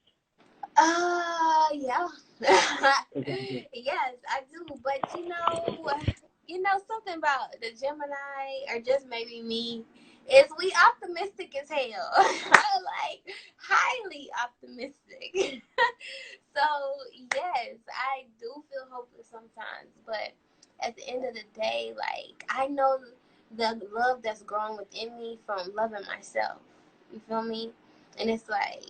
Yeah. Because I do. Yes, I do. But something about the Gemini, or just maybe me, is we optimistic as hell. Like highly optimistic. So yes, I do feel hopeless sometimes. But at the end of the day, like I know the love that's growing within me from loving myself. You feel me? And it's like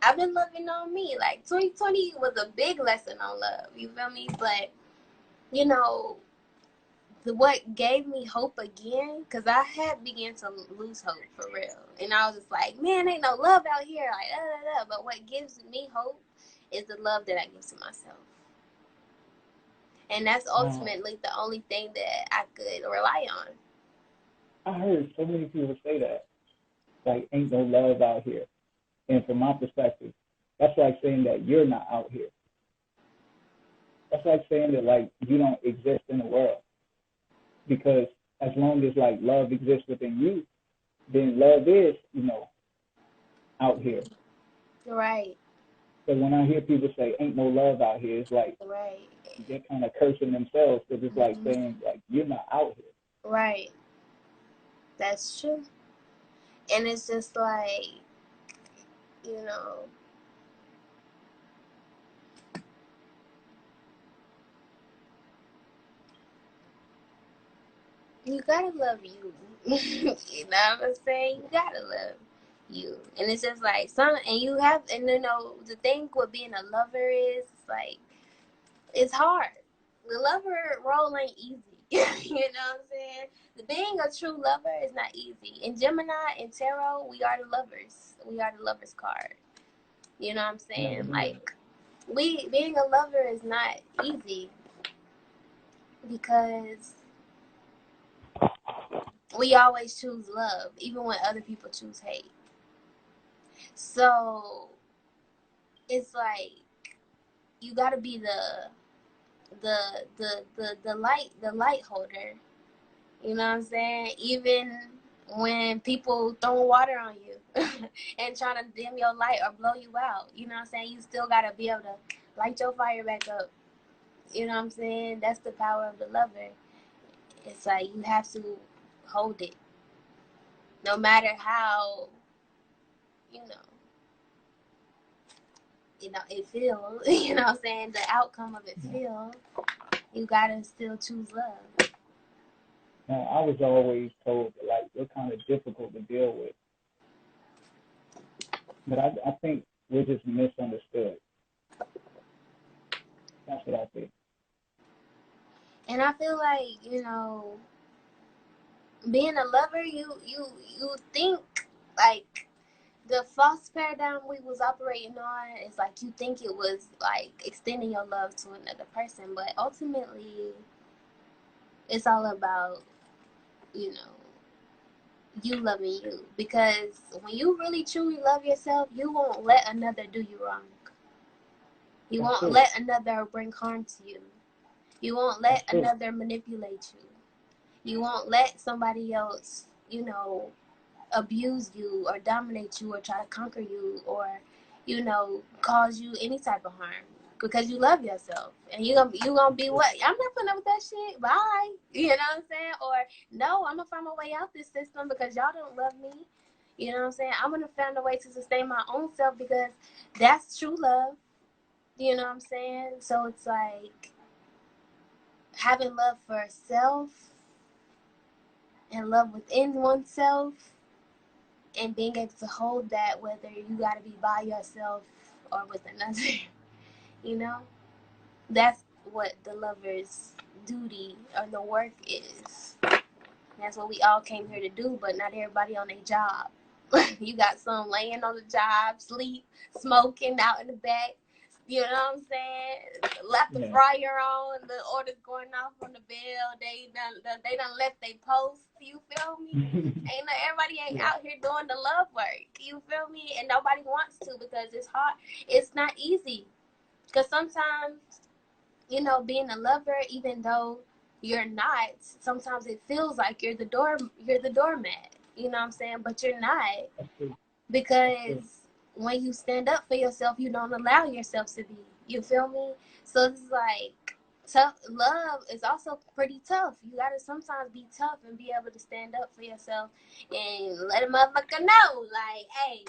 I've been loving on me. Like 2020 was a big lesson on love. You feel me? But you know, what gave me hope again, because I had began to lose hope for real, and I was just like, man, ain't no love out here, like But what gives me hope is the love that I give to myself, and that's Um, ultimately the only thing that I could rely on. I heard so many people say that, like, ain't no love out here. And from my perspective, that's like saying that you're not out here. That's like saying that, like, you don't exist in the world. Because as long as, like, love exists within you, then love is, out here. Right, So when I hear people say, ain't no love out here, it's like right, they're kind of cursing themselves because it's like hmm saying, like, you're not out here. right. That's true, and it's just like you know you gotta love you. You know what I'm saying? You gotta love you. And it's just like the thing with being a lover is it's like it's hard. The lover role ain't easy. You know what I'm saying? Being a true lover is not easy. In Gemini and Tarot, we are the lovers. We are the lovers card. You know what I'm Never saying? knew that. Like we being a lover is not easy because we always choose love, even when other people choose hate. So it's like you gotta be the light holder. You know what I'm saying? Even when people throwing water on you and trying to dim your light or blow you out, you know what I'm saying? You still gotta be able to light your fire back up. You know what I'm saying? That's the power of the lover. It's like you have to hold it, no matter how you know it feels. You know what I'm saying? The outcome of it Yeah. feels. You gotta still choose love. Now, I was always told that, like, we're kind of difficult to deal with. But I think we're just misunderstood. That's what I think. And I feel like, being a lover, you think like the false paradigm we was operating on is like you think it was like extending your love to another person, but ultimately it's all about, you know, you loving you. Because when you really truly love yourself, you won't let another do you wrong. You That's won't true. let another bring harm to you. You won't That's let true. another manipulate you. You won't let somebody else, abuse you or dominate you or try to conquer you or, cause you any type of harm because you love yourself. And you gonna be what? I'm not putting up with that shit. Bye. You know what I'm saying? Or no, I'm gonna find my way out this system because y'all don't love me. You know what I'm saying? I'm gonna find a way to sustain my own self because that's true love. You know what I'm saying? So it's like having love for self and love within oneself and being able to hold that whether you got to be by yourself or with another. you know that's what the lover's duty or the work is. That's what we all came here to do, but not everybody on their job. You got some laying on the job, sleep, smoking out in the back. You know what I'm saying? Left the fryer on, the orders going off on the bell. They done left they post. You feel me? Everybody ain't out here doing the love work. You feel me? And nobody wants to because it's hard. It's not easy. Because sometimes, being a lover, even though you're not, sometimes it feels like you're the doormat. You know what I'm saying? But you're not. Because when you stand up for yourself, you don't allow yourself to be. You feel me? So it's like tough. Love is also pretty tough. You gotta sometimes be tough and be able to stand up for yourself and let a motherfucker know, like, hey,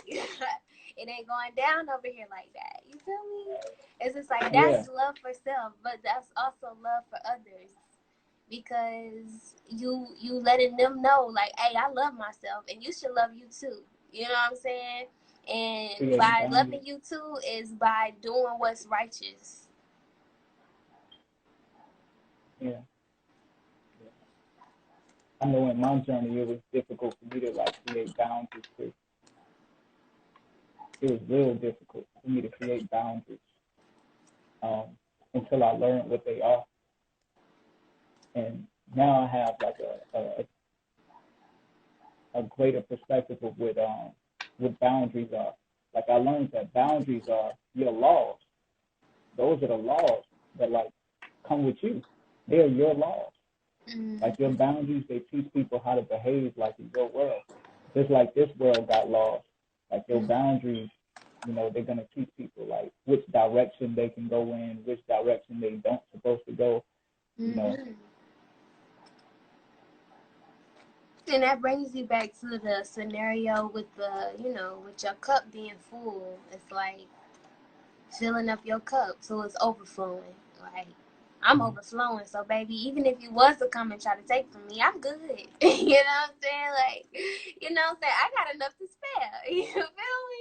it ain't going down over here like that. You feel me? It's just like that's love for self, but that's also love for others. Because you letting them know, like, hey, I love myself and you should love you too. You know what I'm saying? And by loving you too is by doing what's righteous. Yeah. I know in my journey it was difficult for me to create boundaries too. It was real difficult for me to create boundaries until I learned what they are. And now I have a greater perspective of what boundaries are. Like I learned that boundaries are your laws. Those are the laws that come with you. They're your laws. Like your boundaries, they teach people how to behave in your world. Just like this world got laws. Like your boundaries, they're gonna teach people which direction they can go in, which direction they don't supposed to go. And that brings you back to the scenario with with your cup being full. It's like filling up your cup so it's overflowing. Like, I'm overflowing, so baby, even if you was to come and try to take from me, I'm good. You know what I'm saying? Like, I got enough to spare. You feel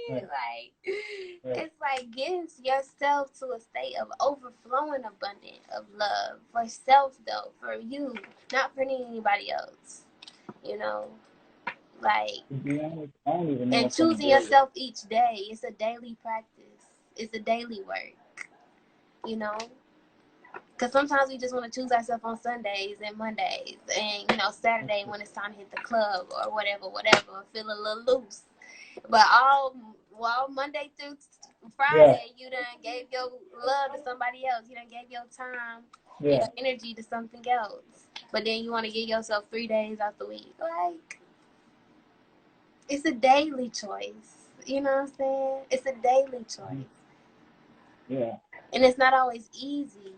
me? Like, it's like getting yourself to a state of overflowing abundant of love for self, though, for you, not for anybody else. Like, and choosing yourself each day. It's a daily practice. It's a daily work. Because sometimes we just want to choose ourselves on Sundays and Mondays and, Saturday when it's time to hit the club or whatever, feel a little loose. But all Monday through Friday, you done gave your love to somebody else. You done gave your time and energy to something else. But then you want to give yourself 3 days out the week. Like, it's a daily choice. You know what I'm saying? It's a daily choice. Yeah. And it's not always easy,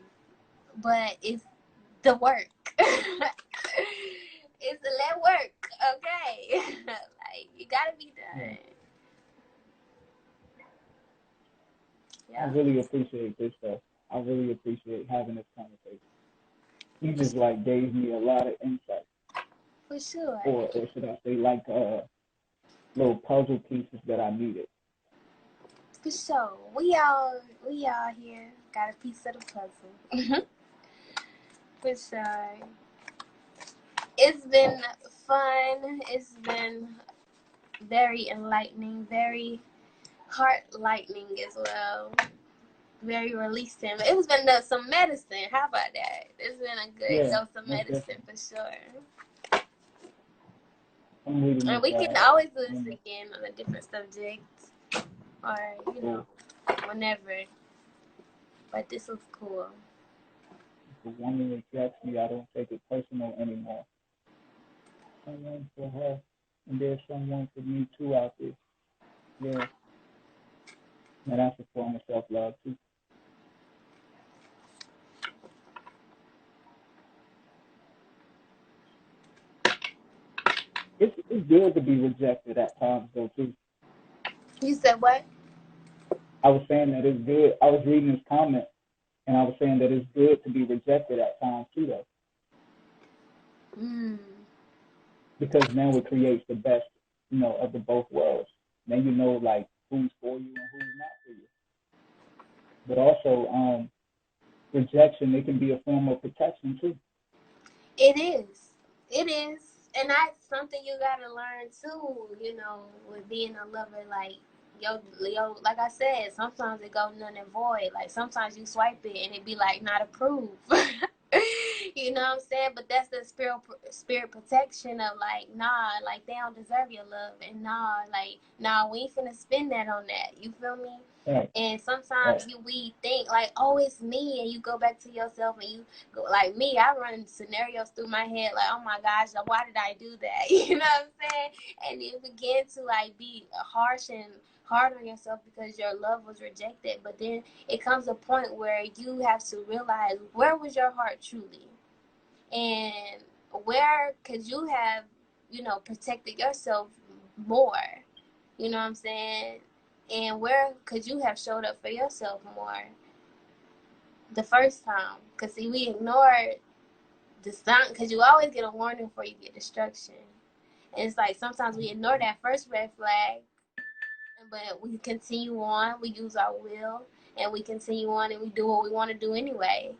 but it's the work. It's the let work, okay? Like, you gotta be done. Yeah. I really appreciate this stuff. I really appreciate having this conversation. You just gave me a lot of insight. For sure. Or should I say little puzzle pieces that I needed. For sure. We all here got a piece of the puzzle. For sure. It's been fun. It's been very enlightening, very heart lightening as well. Very releasing. It's been some medicine. How about that? It's been a good dose of medicine for sure. And we can always do this again on a different subject. Or, whenever. But this was cool. If a woman rejects me, I don't take it personal anymore. Someone for her, and there's someone for me too out there. Yeah. And that's a form of self-love too. It's good to be rejected at times though too. You said what? I was saying that it's good. I was reading this comment, and I was saying that it's good to be rejected at times too, though. Because now it creates the best, of the both worlds. Then who's for you and who's not for you. But also, rejection, it can be a form of protection too. It is. It is. And that's something you gotta learn too, you know, with being a lover. Like, like I said, sometimes it goes none and void. Like, sometimes you swipe it and it be like, not approved. You know what I'm saying? But that's the spirit protection of like, nah, like they don't deserve your love, and nah, we ain't finna spend that on that. You feel me? Right. And sometimes we think like, oh, it's me, and you go back to yourself and you go like me. I run scenarios through my head like, oh my gosh, why did I do that? You know what I'm saying? And you begin to like be harsh and hard on yourself because your love was rejected. But then it comes a point where you have to realize, where was your heart truly, and where could you have, you know, protected yourself more? You know what I'm saying? And where could you have showed up for yourself more the first time? Because, see, we ignored the sign, because you always get a warning before you get destruction. And it's like sometimes we ignore that first red flag, but we continue on. We use our will, and we continue on, and we do what we want to do anyway.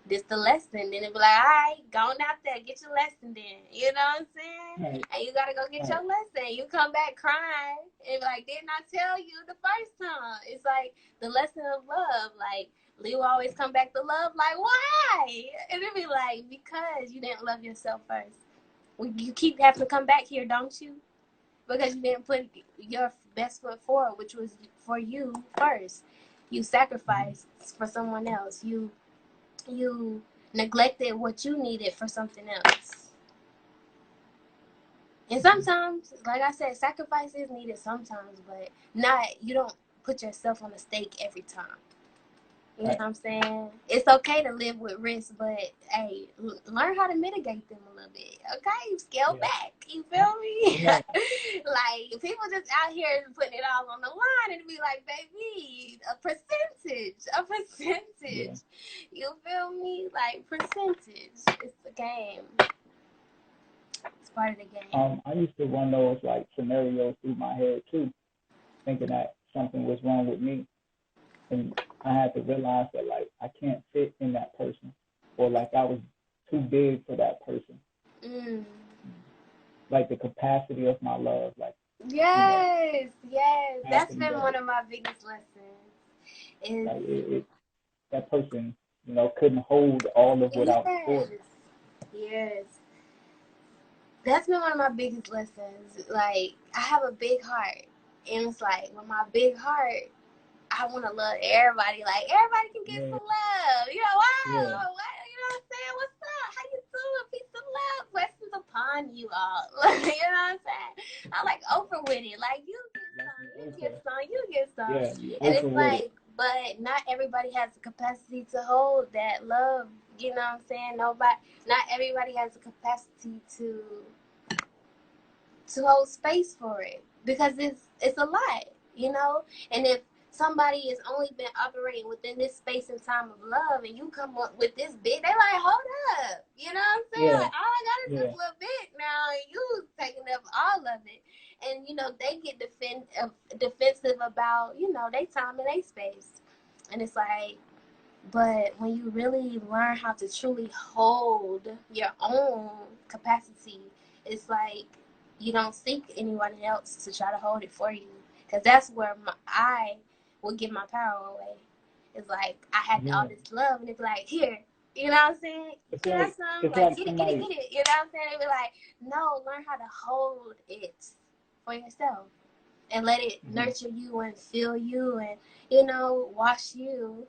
This the lesson. Then it be like, all right, go on out there, get your lesson then. You know what I'm saying? Right. And you got to go get your lesson. You come back crying and be like, didn't I tell you the first time? It's like the lesson of love. Like, Leo always come back to love. Like, why? And it be like, because you didn't love yourself first. You keep having to come back here, don't you? Because you didn't put your best foot forward, which was for you first. You sacrificed for someone else. You neglected what you needed for something else. And sometimes, like I said, sacrifice is needed sometimes, but you don't put yourself on a stake every time. You know what I'm saying? It's okay to live with risk, but hey, learn how to mitigate them a little bit. Okay, scale back. You feel me? Like, people just out here putting it all on the line, and be like, baby, a percentage. You feel me? Like, percentage. It's the game. It's part of the game. I used to run those like scenarios through my head too, thinking that something was wrong with me. And I had to realize that like I can't fit in that person, or like I was too big for that person. Like the capacity of my love, like yes, that's been one of my biggest lessons. Is like that person, you know, couldn't hold all of what I was for. Yes, that's been one of my biggest lessons. Like, I have a big heart, and it's like, with my big heart, I want to love everybody. Like, everybody can get some love. You know, wow. You know what I'm saying? What's up? How you doing? Peace and love. Blessings upon you all. You know what I'm saying? I like Oprah with it. Like, you get some. And it's like, but not everybody has the capacity to hold that love. You know what I'm saying? Not everybody has the capacity to hold space for it, because it's a lot, you know. And if somebody has only been operating within this space and time of love, and you come up with this big, they like, hold up, you know what I'm saying? Like, all I got is this little bit now, and you taking up all of it. And, you know, they get defensive about, you know, their time and their space. And it's like, but when you really learn how to truly hold your own capacity, it's like you don't seek anyone else to try to hold it for you. Because that's where I would give my power away. It's like, I had all this love, and it'd be like, here, you know what I'm saying? Get us some, like, get it. You know what I'm saying? It'd be like, no, learn how to hold it for yourself, and let it nurture you and fill you and, you know, wash you.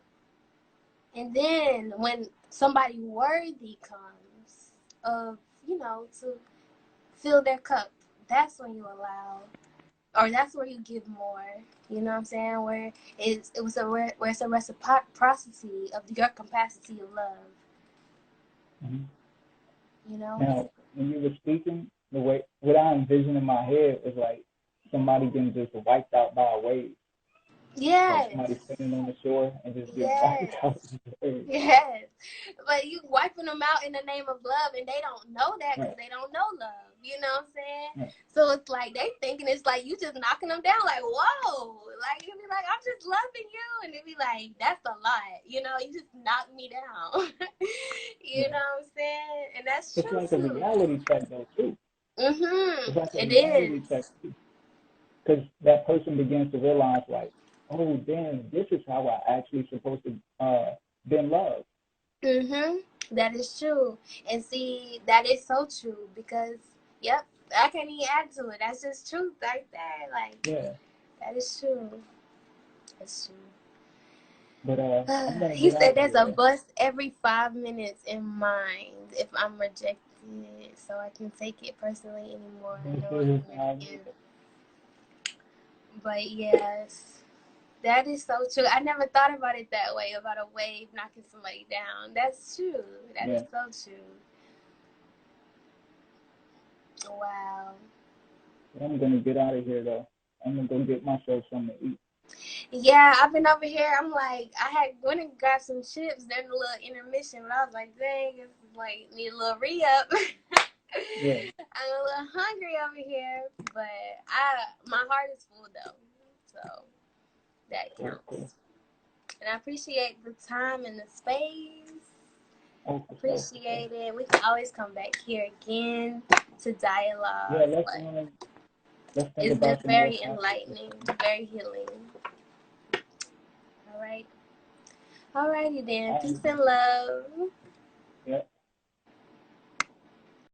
And then when somebody worthy comes of, you know, to fill their cup, that's when you allow, or that's where you give more. You know what I'm saying? Where it's a reciprocity of your capacity of love. You know. Now, when you were speaking, the way what I envisioned in my head was like somebody getting just wiped out by a wave. Yes. Like somebody standing on the shore and just getting wiped out. Yes. But you wiping them out in the name of love, and they don't know that because they don't know love. You know what I'm saying? So it's like they thinking it's like you just knocking them down. Like, whoa. Like, you be like, I'm just loving you. And it be like, that's a lot. You know, you just knocked me down. You know what I'm saying? And that's true. It's like a reality check though too. It's like a It reality is. check, because that person begins to realize, like, oh, damn, this is how I actually supposed to been loved. That is true. And see, that is so true because, yep, I can't even add to it. That's just truth right there. Like, Yeah. that is true. That's true. But I'm gonna He get said out of there's a here. bus every 5 minutes in mind if I'm rejected, so I can take it personally anymore. I know I can really give. But yes, that is so true. I never thought about it that way, about a wave knocking somebody down. That's true. That is Yeah. so true. Wow. I'm gonna get out of here though. I'm gonna go get myself something to eat. Yeah, I've been over here. I'm like, I had went and got some chips during the little intermission, but I was like, dang, it's like need a little re up. Yeah. I'm a little hungry over here, but my heart is full though, so that Cool. Cool. counts. And I appreciate the time and the space. Oh, for sure. For sure. Appreciate it. We can always come back here again to Yeah. dialogue, but Let's think it's been about some more very topics. enlightening, very healing. All right. Alrighty then. All Peace right. and love. Yeah.